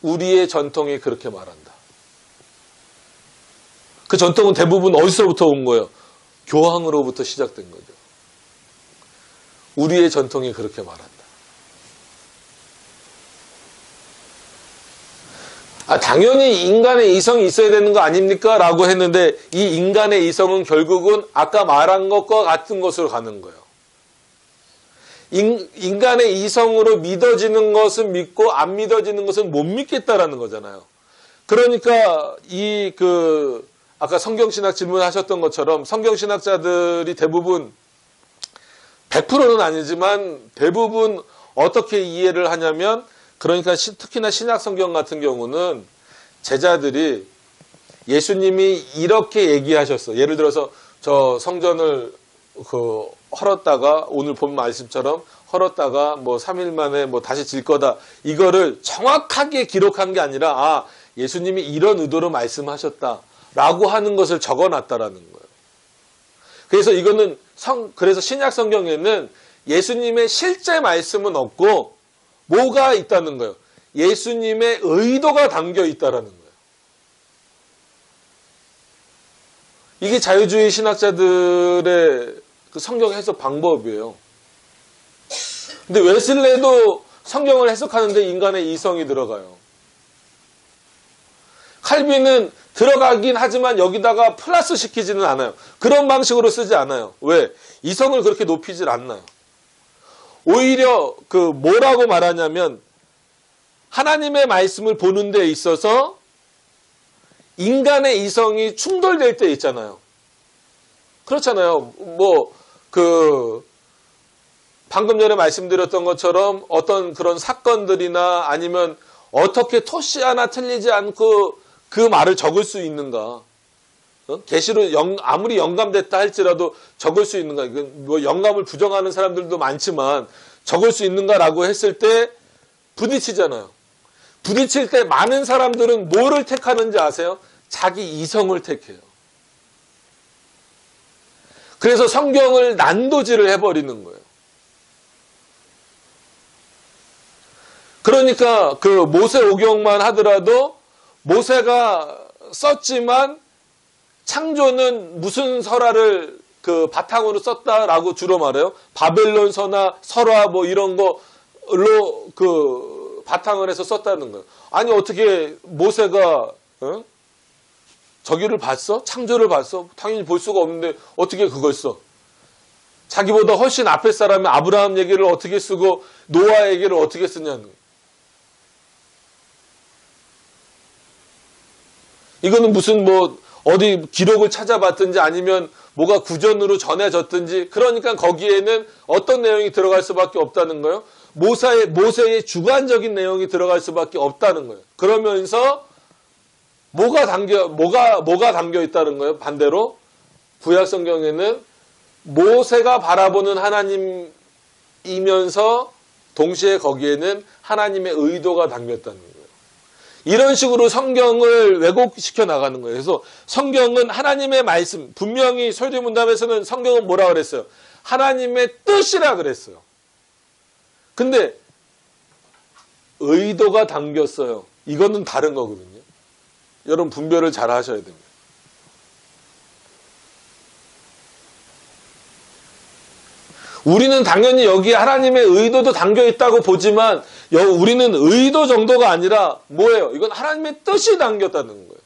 우리의 전통이 그렇게 말한다. 그 전통은 대부분 어디서부터 온 거예요? 교황으로부터 시작된 거죠. 우리의 전통이 그렇게 말한다. 당연히 인간의 이성이 있어야 되는 거 아닙니까? 라고 했는데 이 인간의 이성은 결국은 아까 말한 것과 같은 것으로 가는 거예요. 인간의 이성으로 믿어지는 것은 믿고 안 믿어지는 것은 못 믿겠다라는 거잖아요. 그러니까 아까 성경신학 질문하셨던 것처럼 성경신학자들이 대부분 100%는 아니지만 대부분 어떻게 이해를 하냐면 그러니까 특히나 신약성경 같은 경우는 제자들이 예수님이 이렇게 얘기하셨어. 예를 들어서 저 성전을 헐었다가 오늘 본 말씀처럼 헐었다가 3일 만에 다시 질 거다. 이거를 정확하게 기록한 게 아니라 예수님이 이런 의도로 말씀하셨다라고 하는 것을 적어놨다라는 거예요. 그래서 이거는 그래서 신약 성경에는 예수님의 실제 말씀은 없고 뭐가 있다는 거예요? 예수님의 의도가 담겨 있다라는 거예요. 이게 자유주의 신학자들의 그 성경 해석 방법이에요. 근데 웨슬레도 성경을 해석하는데 인간의 이성이 들어가요. 칼빈은 들어가긴 하지만 여기다가 플러스 시키지는 않아요. 그런 방식으로 쓰지 않아요. 왜? 이성을 그렇게 높이질 않나요. 오히려 뭐라고 말하냐면 하나님의 말씀을 보는 데 있어서 인간의 이성이 충돌될 때 있잖아요. 그렇잖아요. 방금 전에 말씀드렸던 것처럼 어떤 그런 사건들이나 아니면 어떻게 토시 하나 틀리지 않고 그 말을 적을 수 있는가. 계시로 아무리 영감됐다 할지라도 적을 수 있는가. 영감을 부정하는 사람들도 많지만 적을 수 있는가라고 했을 때 부딪히잖아요. 부딪힐 때 많은 사람들은 뭐를 택하는지 아세요? 자기 이성을 택해요. 그래서 성경을 난도질을 해버리는 거예요. 그러니까 모세오경만 하더라도 모세가 썼지만 창조는 무슨 설화를 바탕으로 썼다라고 주로 말해요. 바벨론 서나 설화 이런 걸로 바탕을 해서 썼다는 거예요. 아니 어떻게 모세가 저기를 봤어? 창조를 봤어? 당연히 볼 수가 없는데 어떻게 그걸 써? 자기보다 훨씬 앞에 사람이 아브라함 얘기를 어떻게 쓰고 노아 얘기를 어떻게 쓰냐는 거예요. 이거는 무슨 어디 기록을 찾아봤든지 아니면 뭐가 구전으로 전해졌든지 그러니까 거기에는 어떤 내용이 들어갈 수밖에 없다는 거예요. 모세의 주관적인 내용이 들어갈 수밖에 없다는 거예요. 그러면서 뭐가 담겨 있다는 거예요. 반대로 구약 성경에는 모세가 바라보는 하나님이면서 동시에 거기에는 하나님의 의도가 담겼다는 거예요. 이런 식으로 성경을 왜곡시켜 나가는 거예요. 그래서 성경은 하나님의 말씀, 분명히 설교문답에서는 성경은 뭐라 그랬어요? 하나님의 뜻이라 그랬어요. 근데 의도가 담겼어요. 이거는 다른 거거든요. 여러분 분별을 잘 하셔야 됩니다. 우리는 당연히 여기에 하나님의 의도도 담겨 있다고 보지만 우리는 의도 정도가 아니라 뭐예요? 이건 하나님의 뜻이 담겼다는 거예요.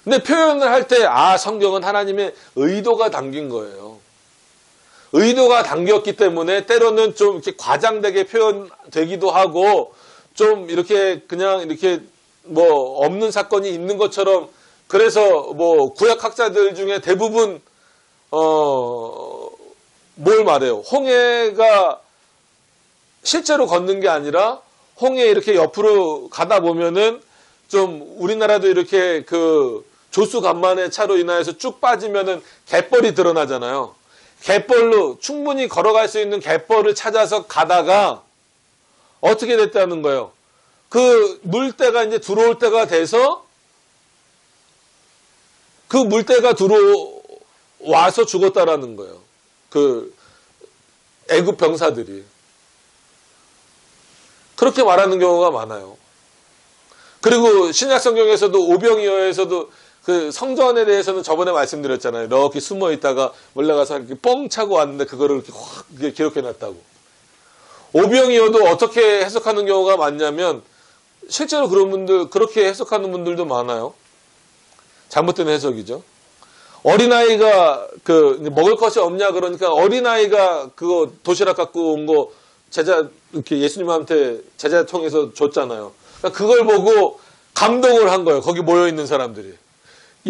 근데 표현을 할 때 성경은 하나님의 의도가 담긴 거예요. 의도가 담겼기 때문에 때로는 좀 이렇게 과장되게 표현되기도 하고 좀 이렇게 그냥 이렇게 뭐 없는 사건이 있는 것처럼 그래서 뭐 구약학자들 중에 대부분 뭘 말해요? 홍해가 실제로 걷는 게 아니라 홍해 이렇게 옆으로 가다 보면은 좀 우리나라도 이렇게 그 조수 간만의 차로 인하여서 쭉 빠지면은 갯벌이 드러나잖아요. 갯벌로 충분히 걸어갈 수 있는 갯벌을 찾아서 가다가 어떻게 됐다는 거예요? 그 물때가 이제 들어올 때가 돼서 그 물때가 들어와서 죽었다라는 거예요. 그 애굽 병사들이. 그렇게 말하는 경우가 많아요. 그리고 신약 성경에서도 오병이어에서도 그 성전에 대해서는 저번에 말씀드렸잖아요. 이렇게 숨어 있다가 올라가서 이렇게 뻥 차고 왔는데 그거를 이렇게 확 기록해 놨다고. 오병이어도 어떻게 해석하는 경우가 많냐면 실제로 그런 분들 그렇게 해석하는 분들도 많아요. 잘못된 해석이죠. 어린아이가 먹을 것이 없냐 그러니까 어린아이가 그거 도시락 갖고 온 거 이렇게 예수님한테 제자 통해서 줬잖아요. 그러니까 그걸 보고 감동을 한 거예요. 거기 모여 있는 사람들이.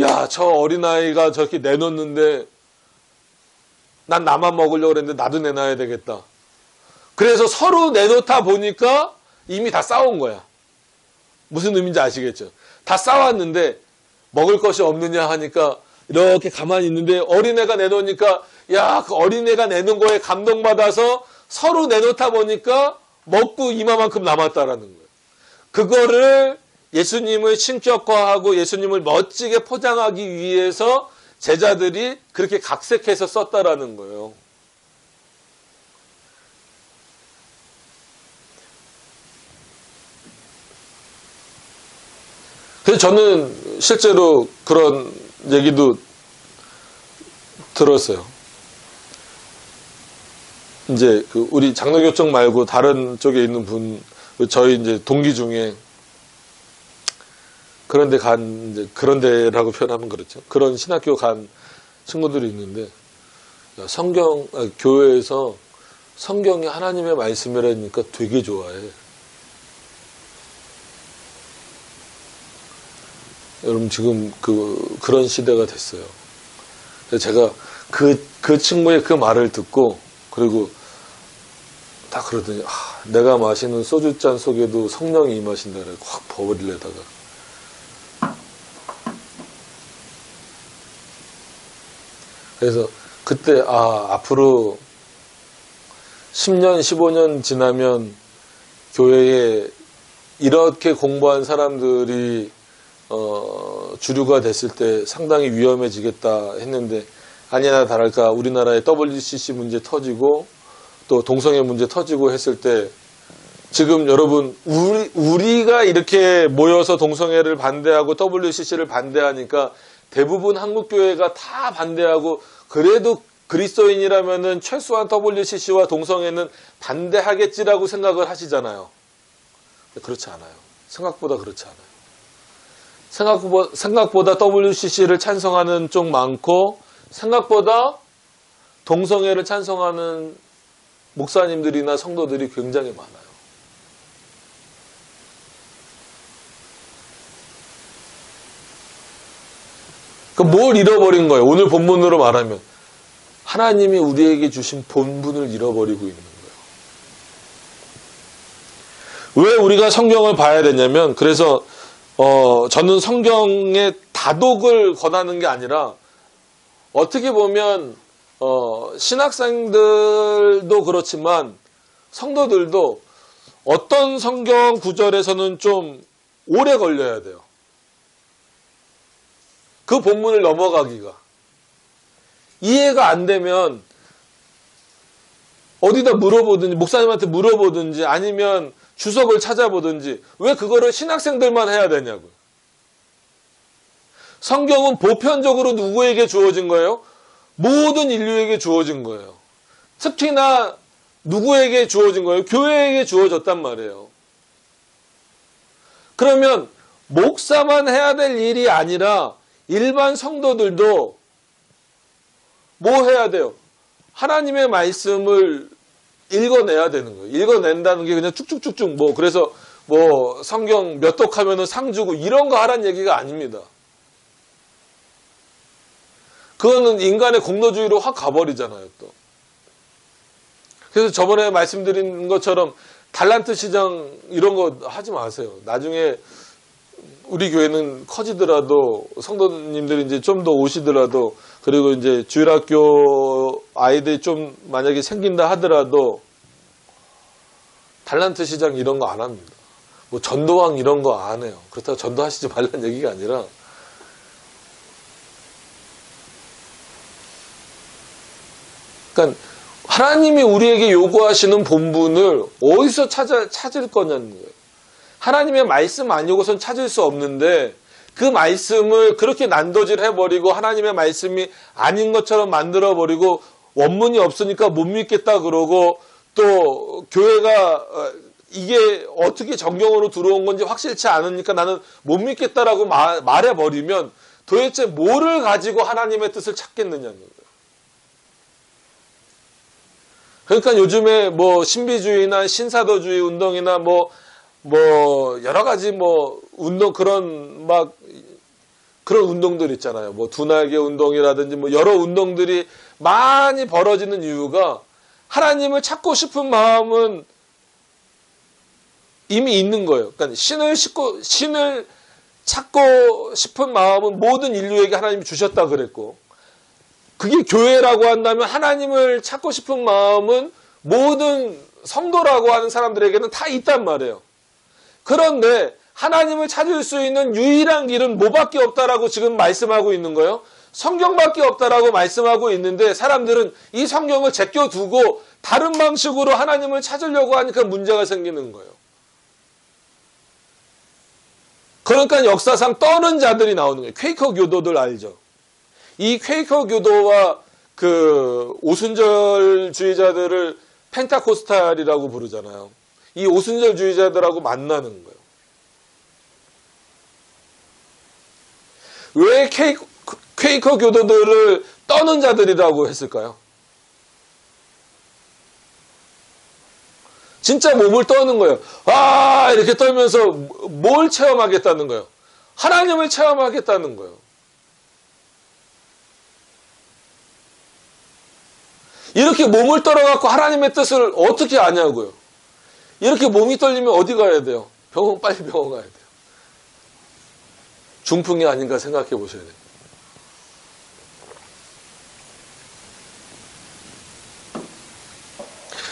야, 저 어린아이가 저렇게 내놓는데 난 나만 먹으려고 그랬는데 나도 내놔야 되겠다. 그래서 서로 내놓다 보니까 이미 다 싸운 거야. 무슨 의미인지 아시겠죠? 다 싸웠는데 먹을 것이 없느냐 하니까 이렇게 가만히 있는데 어린애가 내놓으니까 야, 그 어린애가 내놓은 거에 감동받아서 서로 내놓다 보니까 먹고 이마만큼 남았다라는 거예요. 그거를 예수님을 신격화하고 예수님을 멋지게 포장하기 위해서 제자들이 그렇게 각색해서 썼다라는 거예요. 그래서 저는 실제로 그런 얘기도 들었어요. 이제 우리 장로교쪽 말고 다른 쪽에 있는 분, 저희 이제 동기 중에 그런데 이제 그런데라고 표현하면 그렇죠. 그런 신학교 간 친구들이 있는데 교회에서 성경이 하나님의 말씀이라니까 되게 좋아해. 여러분 지금 그런 시대가 됐어요. 그래서 제가 그 친구의 그 말을 듣고 그리고 딱 그러더니 내가 마시는 소주잔 속에도 성령이 임하신다 그래 확 버리려다가 그래서 그때 앞으로 10년 15년 지나면 교회에 이렇게 공부한 사람들이 주류가 됐을 때 상당히 위험해지겠다 했는데 아니나 다를까 우리나라에 WCC 문제 터지고 또 동성애 문제 터지고 했을 때 지금 여러분 우리가 이렇게 모여서 동성애를 반대하고 WCC를 반대하니까 대부분 한국교회가 다 반대하고 그래도 그리스도인이라면은 최소한 WCC와 동성애는 반대하겠지라고 생각을 하시잖아요. 그렇지 않아요. 생각보다 그렇지 않아요. 생각보다 WCC를 찬성하는 쪽 많고 생각보다 동성애를 찬성하는 목사님들이나 성도들이 굉장히 많아요. 뭘 잃어버린 거예요? 오늘 본문으로 말하면 하나님이 우리에게 주신 본분을 잃어버리고 있는 거예요. 왜 우리가 성경을 봐야 되냐면 그래서 저는 성경의 다독을 권하는 게 아니라 어떻게 보면 신학생들도 그렇지만 성도들도 어떤 성경 구절에서는 좀 오래 걸려야 돼요. 그 본문을 넘어가기가. 이해가 안 되면 어디다 물어보든지 목사님한테 물어보든지 아니면 주석을 찾아보든지 왜 그거를 신학생들만 해야 되냐고요. 성경은 보편적으로 누구에게 주어진 거예요? 모든 인류에게 주어진 거예요. 특히나 누구에게 주어진 거예요? 교회에게 주어졌단 말이에요. 그러면 목사만 해야 될 일이 아니라 일반 성도들도 뭐 해야 돼요? 하나님의 말씀을 읽어내야 되는 거예요. 읽어낸다는 게 그냥 쭉쭉쭉쭉 그래서 성경 몇 독 하면은 상 주고 이런 거 하라는 얘기가 아닙니다. 그거는 인간의 공로주의로 확 가버리잖아요, 또. 그래서 저번에 말씀드린 것처럼 달란트 시장 이런 거 하지 마세요. 나중에 우리 교회는 커지더라도 성도님들이 이제 좀 더 오시더라도 그리고 이제 주일학교 아이들이 좀 만약에 생긴다 하더라도 달란트 시장 이런 거 안 합니다. 전도왕 이런 거 안 해요. 그렇다고 전도하시지 말라는 얘기가 아니라 그러니까 하나님이 우리에게 요구하시는 본분을 어디서 찾을 거냐는 거예요. 하나님의 말씀 아니고선 찾을 수 없는데 그 말씀을 그렇게 난도질 해버리고 하나님의 말씀이 아닌 것처럼 만들어버리고 원문이 없으니까 못 믿겠다 그러고 또 교회가 이게 어떻게 정경으로 들어온 건지 확실치 않으니까 나는 못 믿겠다라고 말해버리면 도대체 뭐를 가지고 하나님의 뜻을 찾겠느냐는 거예요. 그러니까 요즘에 신비주의나 신사도주의 운동이나 여러 가지 운동 그런 운동들 있잖아요. 두날개 운동이라든지 여러 운동들이 많이 벌어지는 이유가 하나님을 찾고 싶은 마음은 이미 있는 거예요. 그러니까 신을 찾고 싶은 마음은 모든 인류에게 하나님이 주셨다 그랬고 그게 교회라고 한다면 하나님을 찾고 싶은 마음은 모든 성도라고 하는 사람들에게는 다 있단 말이에요. 그런데 하나님을 찾을 수 있는 유일한 길은 뭐밖에 없다라고 지금 말씀하고 있는 거예요? 성경밖에 없다라고 말씀하고 있는데 사람들은 이 성경을 제껴두고 다른 방식으로 하나님을 찾으려고 하니까 문제가 생기는 거예요. 그러니까 역사상 떠는 자들이 나오는 거예요. 퀘이커 교도들 알죠? 이 퀘이커 교도와 그 오순절주의자들을 펜타코스탈이라고 부르잖아요. 이 오순절주의자들하고 만나는 거예요. 왜 퀘이커 교도들을 떠는 자들이라고 했을까요? 진짜 몸을 떠는 거예요. 이렇게 떨면서 뭘 체험하겠다는 거예요? 하나님을 체험하겠다는 거예요. 이렇게 몸을 떨어갖고 하나님의 뜻을 어떻게 아냐고요. 이렇게 몸이 떨리면 어디 가야 돼요? 빨리 병원 가야 돼요. 중풍이 아닌가 생각해 보셔야 돼요.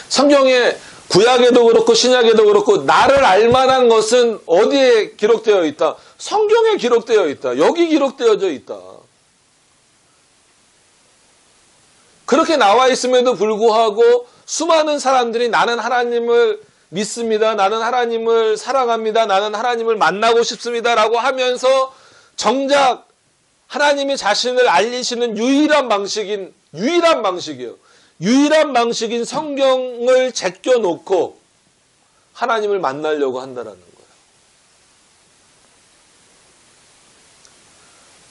성경에 구약에도 그렇고 신약에도 그렇고 나를 알만한 것은 어디에 기록되어 있다? 성경에 기록되어 있다. 여기 기록되어져 있다. 그렇게 나와 있음에도 불구하고 수많은 사람들이 나는 하나님을 믿습니다. 나는 하나님을 사랑합니다. 나는 하나님을 만나고 싶습니다. 라고 하면서 정작 하나님이 자신을 알리시는 유일한 방식이에요. 유일한 방식인 성경을 제껴놓고 하나님을 만나려고 한다는 거예요.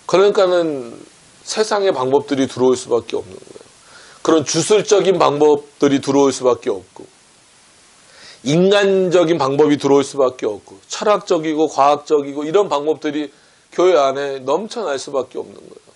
그러니까는 세상의 방법들이 들어올 수밖에 없는 거예요. 그런 주술적인 방법들이 들어올 수밖에 없고 인간적인 방법이 들어올 수밖에 없고 철학적이고 과학적이고 이런 방법들이 교회 안에 넘쳐날 수밖에 없는 거예요.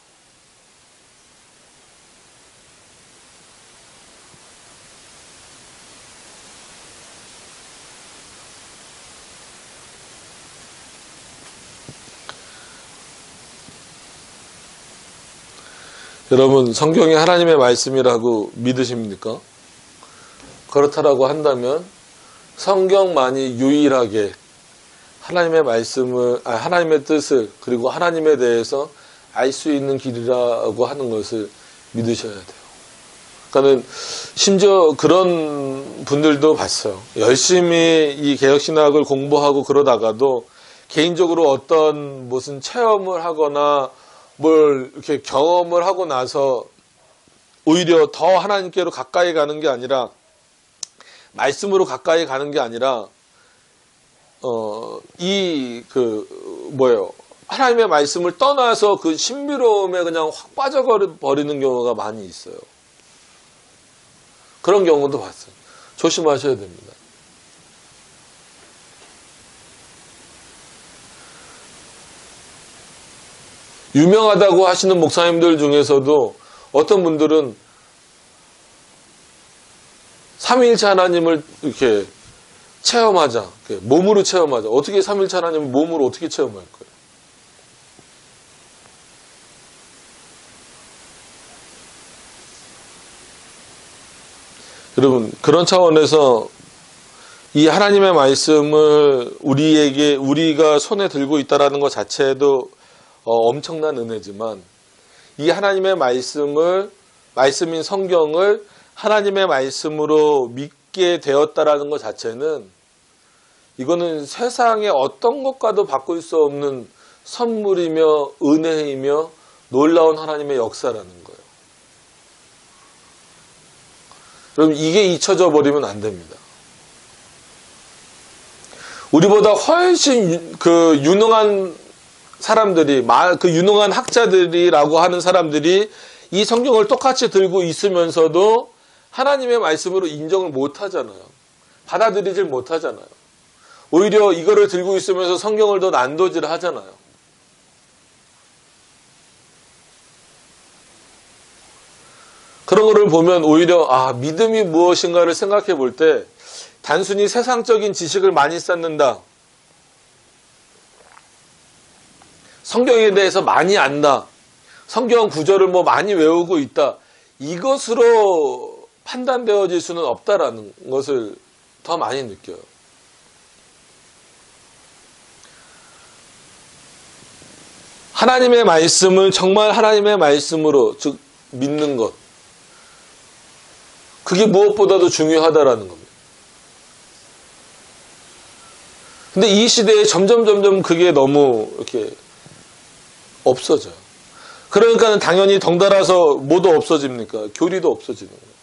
여러분, 성경이 하나님의 말씀이라고 믿으십니까? 그렇다라고 한다면 성경만이 유일하게 하나님의 말씀을, 하나님의 뜻을 그리고 하나님에 대해서 알 수 있는 길이라고 하는 것을 믿으셔야 돼요. 그러니까는 심지어 그런 분들도 봤어요. 열심히 이 개혁신학을 공부하고 그러다가도 개인적으로 어떤 무슨 체험을 하거나 뭘 이렇게 경험을 하고 나서 오히려 더 하나님께로 가까이 가는 게 아니라 말씀으로 가까이 가는 게 아니라 하나님의 말씀을 떠나서 그 신비로움에 그냥 확 빠져버리는 경우가 많이 있어요. 그런 경우도 봤어요. 조심하셔야 됩니다. 유명하다고 하시는 목사님들 중에서도 어떤 분들은 삼위일체 하나님을 이렇게 체험하자, 몸으로 체험하자. 어떻게 삼위일체 하나님을 몸으로 어떻게 체험할 거예요? 여러분, 그런 차원에서 이 하나님의 말씀을 우리가 손에 들고 있다라는 것 자체도 엄청난 은혜지만, 이 하나님의 말씀인 성경을 하나님의 말씀으로 믿게 되었다라는 것 자체는, 이거는 세상의 어떤 것과도 바꿀 수 없는 선물이며 은혜이며 놀라운 하나님의 역사라는 거예요. 여러분, 이게 잊혀져 버리면 안 됩니다. 우리보다 훨씬 그 유능한 사람들이, 그 유능한 학자들이라고 하는 사람들이 이 성경을 똑같이 들고 있으면서도 하나님의 말씀으로 인정을 못 하잖아요. 받아들이질 못하잖아요. 오히려 이거를 들고 있으면서 성경을 더 난도질 하잖아요. 그런 거를 보면 오히려 믿음이 무엇인가를 생각해 볼 때, 단순히 세상적인 지식을 많이 쌓는다, 성경에 대해서 많이 안다, 성경 구절을 많이 외우고 있다, 이것으로 판단되어질 수는 없다라는 것을 더 많이 느껴요. 하나님의 말씀을 정말 하나님의 말씀으로, 즉 믿는 것, 그게 무엇보다도 중요하다라는 겁니다. 근데 이 시대에 점점 그게 너무 이렇게 없어져요. 그러니까 당연히 덩달아서 뭐도 없어집니까? 교리도 없어지는 거예요.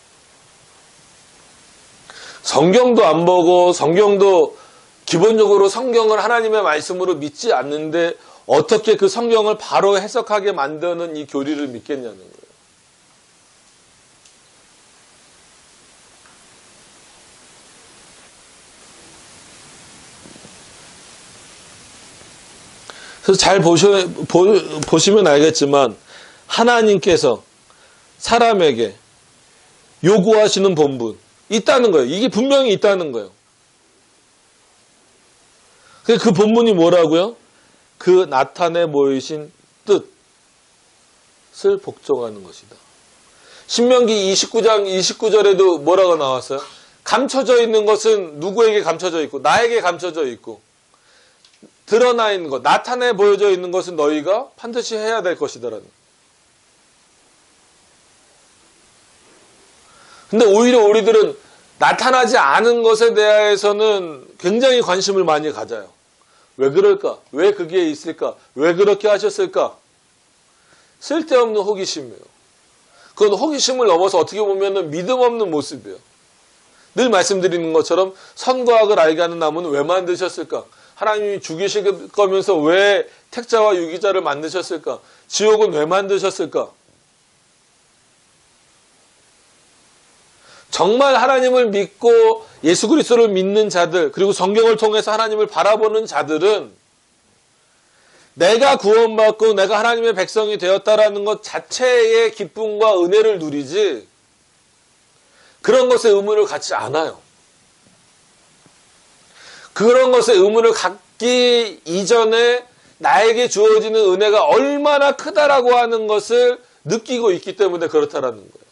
성경도 안 보고, 성경도 기본적으로 성경을 하나님의 말씀으로 믿지 않는데 어떻게 그 성경을 바로 해석하게 만드는 이 교리를 믿겠냐는 거예요. 그래서 잘 보시면 알겠지만, 하나님께서 사람에게 요구하시는 본분 있다는 거예요. 이게 분명히 있다는 거예요. 그 본분이 뭐라고요? 그 나타내 보이신 뜻을 복종하는 것이다. 신명기 29장 29절에도 뭐라고 나왔어요? 감춰져 있는 것은 누구에게 감춰져 있고, 나에게 감춰져 있고, 드러나 있는 것, 나타내 보여져 있는 것은 너희가 반드시 해야 될 것이다라는. 근데 오히려 우리들은 나타나지 않은 것에 대해서는 굉장히 관심을 많이 가져요. 왜 그럴까? 왜 그게 있을까? 왜 그렇게 하셨을까? 쓸데없는 호기심이에요. 그건 호기심을 넘어서 어떻게 보면 믿음 없는 모습이에요. 늘 말씀드리는 것처럼 선과 악을 알게 하는 나무는 왜 만드셨을까? 하나님이 죽이실 거면서 왜 택자와 유기자를 만드셨을까? 지옥은 왜 만드셨을까? 정말 하나님을 믿고 예수 그리스도를 믿는 자들, 그리고 성경을 통해서 하나님을 바라보는 자들은 내가 구원받고 내가 하나님의 백성이 되었다라는 것 자체의 기쁨과 은혜를 누리지, 그런 것에 의문을 갖지 않아요. 그런 것에 의문을 갖기 이전에 나에게 주어지는 은혜가 얼마나 크다라고 하는 것을 느끼고 있기 때문에 그렇다라는 거예요.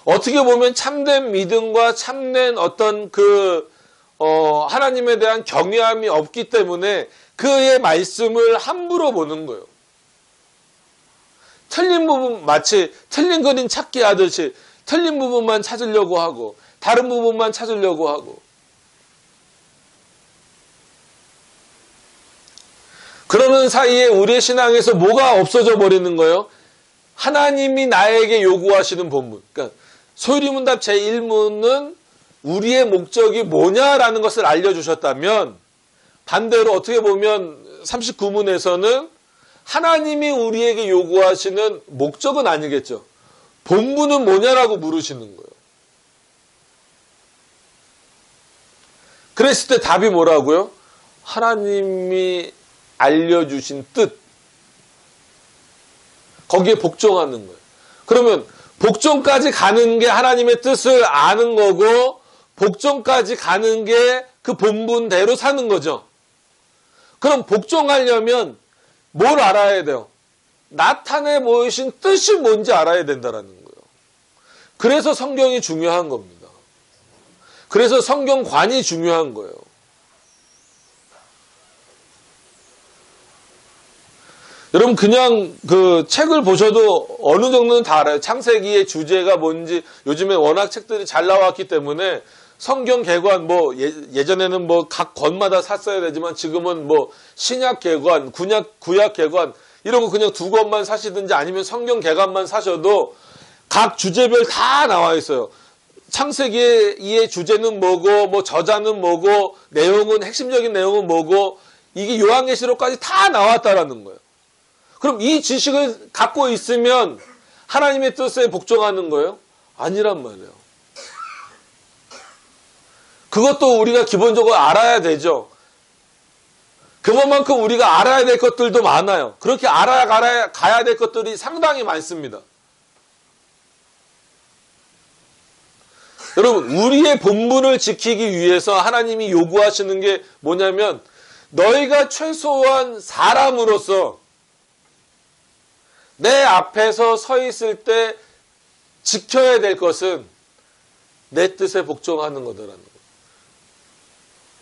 어떻게 보면 참된 믿음과 참된 어떤 하나님에 대한 경외함이 없기 때문에 그의 말씀을 함부로 보는 거예요. 틀린 부분, 마치 틀린 그림 찾기 하듯이 틀린 부분만 찾으려고 하고, 다른 부분만 찾으려고 하고. 그러는 사이에 우리의 신앙에서 뭐가 없어져 버리는 거예요? 하나님이 나에게 요구하시는 본문. 그러니까 소유리문답 제1문은 우리의 목적이 뭐냐라는 것을 알려주셨다면, 반대로 어떻게 보면 39문에서는 하나님이 우리에게 요구하시는 목적은 아니겠죠. 본문은 뭐냐라고 물으시는 거예요. 그랬을 때 답이 뭐라고요? 하나님이 알려주신 뜻. 거기에 복종하는 거예요. 그러면 복종까지 가는 게 하나님의 뜻을 아는 거고, 복종까지 가는 게 그 본분대로 사는 거죠. 그럼 복종하려면 뭘 알아야 돼요? 나타내 보이신 뜻이 뭔지 알아야 된다라는 거예요. 그래서 성경이 중요한 겁니다. 그래서 성경관이 중요한 거예요. 여러분 그냥 그 책을 보셔도 어느 정도는 다 알아요. 창세기의 주제가 뭔지 요즘에 워낙 책들이 잘 나왔기 때문에 성경 개관 뭐 예전에는 뭐 각 권마다 샀어야 되지만 지금은 뭐 신약 개관, 구약 개관 이런 거 그냥 두 권만 사시든지 아니면 성경 개관만 사셔도 각 주제별 다 나와 있어요. 창세기의 주제는 뭐고 뭐 저자는 뭐고 내용은 핵심적인 내용은 뭐고 이게 요한계시록까지 다 나왔다라는 거예요. 그럼 이 지식을 갖고 있으면 하나님의 뜻에 복종하는 거예요? 아니란 말이에요. 그것도 우리가 기본적으로 알아야 되죠. 그것만큼 우리가 알아야 될 것들도 많아요. 그렇게 가야 될 것들이 상당히 많습니다. 여러분, 우리의 본분을 지키기 위해서 하나님이 요구하시는 게 뭐냐면 너희가 최소한 사람으로서 내 앞에서 서 있을 때 지켜야 될 것은 내 뜻에 복종하는 거더라는 거예요.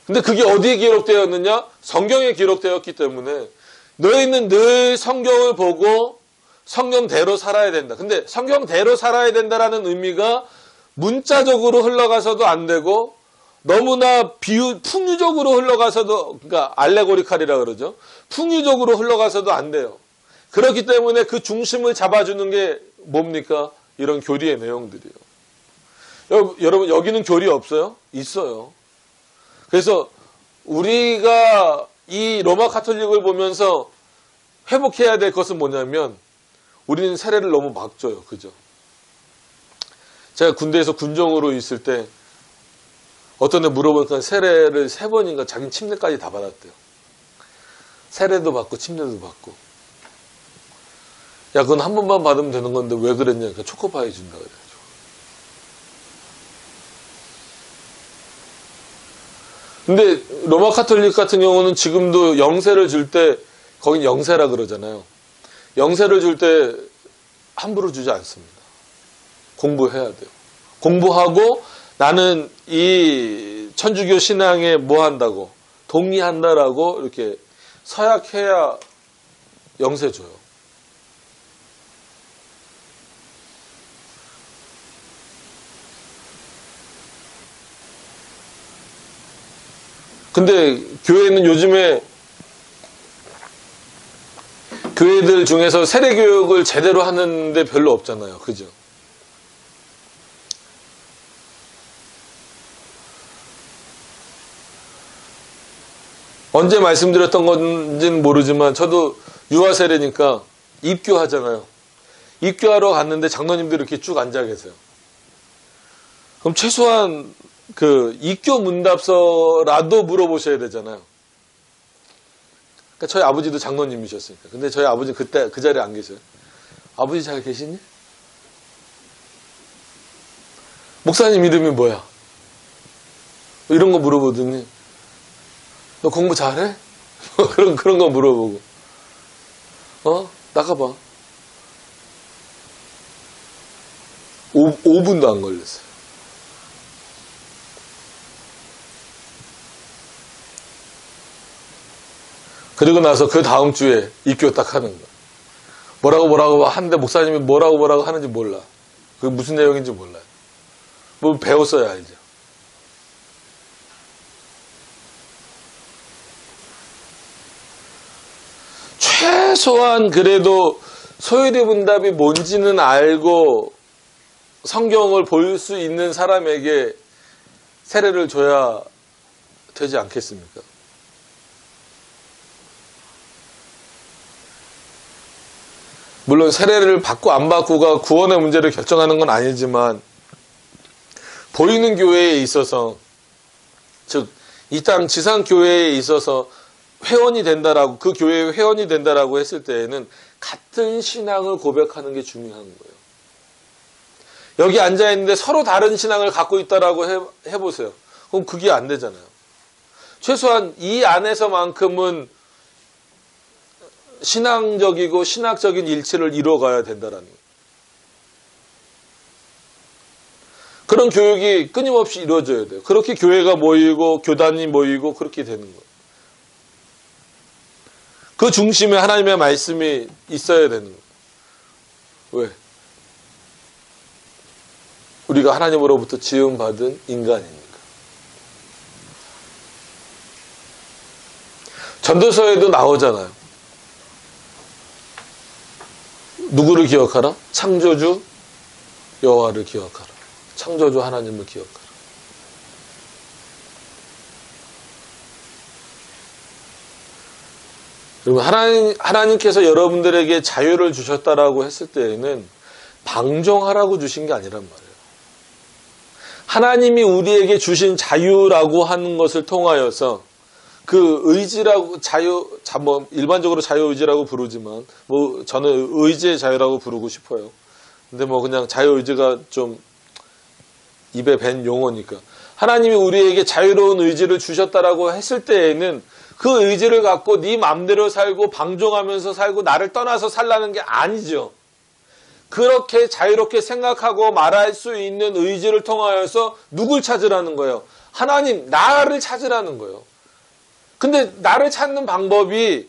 근데 그게 어디에 기록되었느냐? 성경에 기록되었기 때문에 너희는 늘 성경을 보고 성경대로 살아야 된다. 근데 성경대로 살아야 된다라는 의미가 문자적으로 흘러가서도 안 되고 너무나 풍유적으로 흘러가서도, 그러니까 알레고리칼이라 그러죠. 풍유적으로 흘러가서도 안 돼요. 그렇기 때문에 그 중심을 잡아주는 게 뭡니까? 이런 교리의 내용들이에요. 여러분 여기는 교리 없어요? 있어요. 그래서 우리가 이 로마 카톨릭을 보면서 회복해야 될 것은 뭐냐면 우리는 세례를 너무 막 줘요. 그죠? 제가 군대에서 군종으로 있을 때 어떤 애 물어보니까 세례를 3번인가 자기 침례까지 다 받았대요. 세례도 받고 침례도 받고. 야, 그건 한 번만 받으면 되는 건데 왜 그랬냐? 그러니까 초코파이 준다 그래가지고. 근데 로마 카톨릭 같은 경우는 지금도 영세를 줄 때, 거긴 영세라 그러잖아요. 영세를 줄 때 함부로 주지 않습니다. 공부해야 돼요. 공부하고 나는 이 천주교 신앙에 뭐 한다고, 동의한다라고 이렇게 서약해야 영세 줘요. 근데 교회는 요즘에 교회들 중에서 세례교육을 제대로 하는데 별로 없잖아요. 그죠? 언제 말씀드렸던 건지는 모르지만 저도 유아세례니까 입교하잖아요. 입교하러 갔는데 장로님들이 이렇게 쭉 앉아 계세요. 그럼 최소한 그 입교 문답서라도 물어보셔야 되잖아요. 그러니까 저희 아버지도 장로님이셨으니까. 근데 저희 아버지 그때 그 자리에 안 계셔요. 아버지 잘 계시니? 목사님 이름이 뭐야? 이런 거 물어보더니 너 공부 잘해? 그런 거 물어보고 나가봐. 5분도 안 걸렸어요. 그리고 나서 그 다음 주에 입교 딱 하는 거야. 뭐라고 하는데 목사님이 뭐라고 하는지 몰라. 그게 무슨 내용인지 몰라요. 뭐 배웠어야 알죠. 최소한 그래도 소유리문답이 뭔지는 알고 성경을 볼 수 있는 사람에게 세례를 줘야 되지 않겠습니까? 물론 세례를 받고 안 받고가 구원의 문제를 결정하는 건 아니지만 보이는 교회에 있어서, 즉 이 땅 지상 교회에 있어서 회원이 된다라고, 그 교회의 회원이 된다라고 했을 때에는 같은 신앙을 고백하는 게 중요한 거예요. 여기 앉아 있는데 서로 다른 신앙을 갖고 있다라고 해보세요. 그럼 그게 안 되잖아요. 최소한 이 안에서만큼은 신앙적이고 신학적인 일치를 이루어가야 된다라는 거예요. 그런 교육이 끊임없이 이루어져야 돼요. 그렇게 교회가 모이고 교단이 모이고 그렇게 되는 거예요. 그 중심에 하나님의 말씀이 있어야 되는 거예요. 왜? 우리가 하나님으로부터 지음받은 인간이니까. 전도서에도 나오잖아요. 누구를 기억하라? 창조주 여호와를 기억하라. 창조주 하나님을 기억하라. 여러분, 하나님께서 여러분들에게 자유를 주셨다라고 했을 때에는 방종하라고 주신 게 아니란 말이에요. 하나님이 우리에게 주신 자유라고 하는 것을 통하여서 그 의지라고, 뭐 일반적으로 자유의지라고 부르지만 뭐 저는 의지의 자유라고 부르고 싶어요. 근데 뭐 그냥 자유의지가 좀 입에 밴 용어니까, 하나님이 우리에게 자유로운 의지를 주셨다라고 했을 때에는 그 의지를 갖고 네 맘대로 살고 방종하면서 살고 나를 떠나서 살라는 게 아니죠. 그렇게 자유롭게 생각하고 말할 수 있는 의지를 통하여서 누굴 찾으라는 거예요? 하나님, 나를 찾으라는 거예요. 근데 나를 찾는 방법이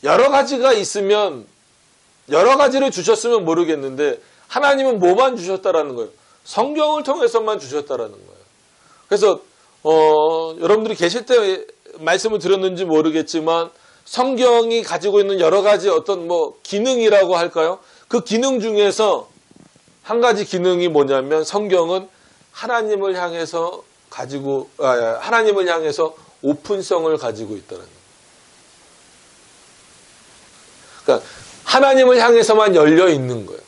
여러 가지가 있으면, 여러 가지를 주셨으면 모르겠는데 하나님은 뭐만 주셨다라는 거예요? 성경을 통해서만 주셨다라는 거예요. 그래서 여러분들이 계실 때 말씀을 드렸는지 모르겠지만 성경이 가지고 있는 여러 가지 어떤 뭐 기능이라고 할까요? 그 기능 중에서 한 가지 기능이 뭐냐면, 성경은 하나님을 향해서 하나님을 향해서 오픈성을 가지고 있다는 거예요. 그러니까 하나님을 향해서만 열려 있는 거예요.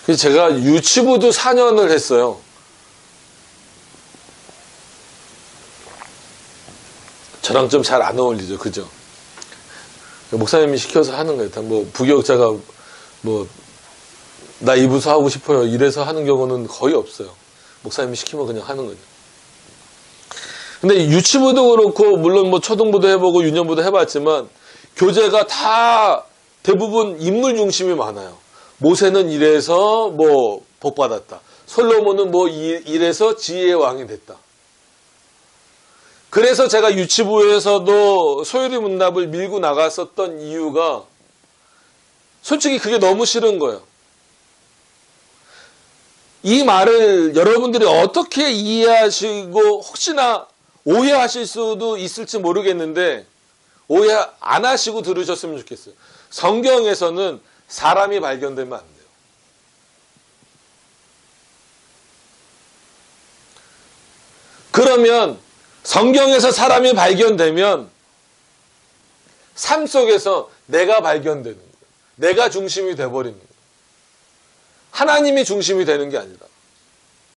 그래서 제가 유치부도 4년을 했어요. 저랑 좀 잘 안 어울리죠, 그죠? 목사님이 시켜서 하는 거예요. 뭐 부교육자가 뭐 나 이 부서 하고 싶어요 이래서 하는 경우는 거의 없어요. 목사님이 시키면 그냥 하는 거죠. 근데 유치부도 그렇고 물론 뭐 초등부도 해보고 유년부도 해봤지만 교재가 다 대부분 인물 중심이 많아요. 모세는 이래서 뭐 복받았다. 솔로몬은 뭐 이래서 지혜의 왕이 됐다. 그래서 제가 유치부에서도 소유리 문답을 밀고 나갔었던 이유가 솔직히 그게 너무 싫은 거예요. 이 말을 여러분들이 어떻게 이해하시고 혹시나 오해하실 수도 있을지 모르겠는데 오해 안 하시고 들으셨으면 좋겠어요. 성경에서는 사람이 발견되면 안 돼요. 그러면 성경에서 사람이 발견되면 삶 속에서 내가 발견되는 거예요. 내가 중심이 돼버리는 거예요. 하나님이 중심이 되는 게 아니라.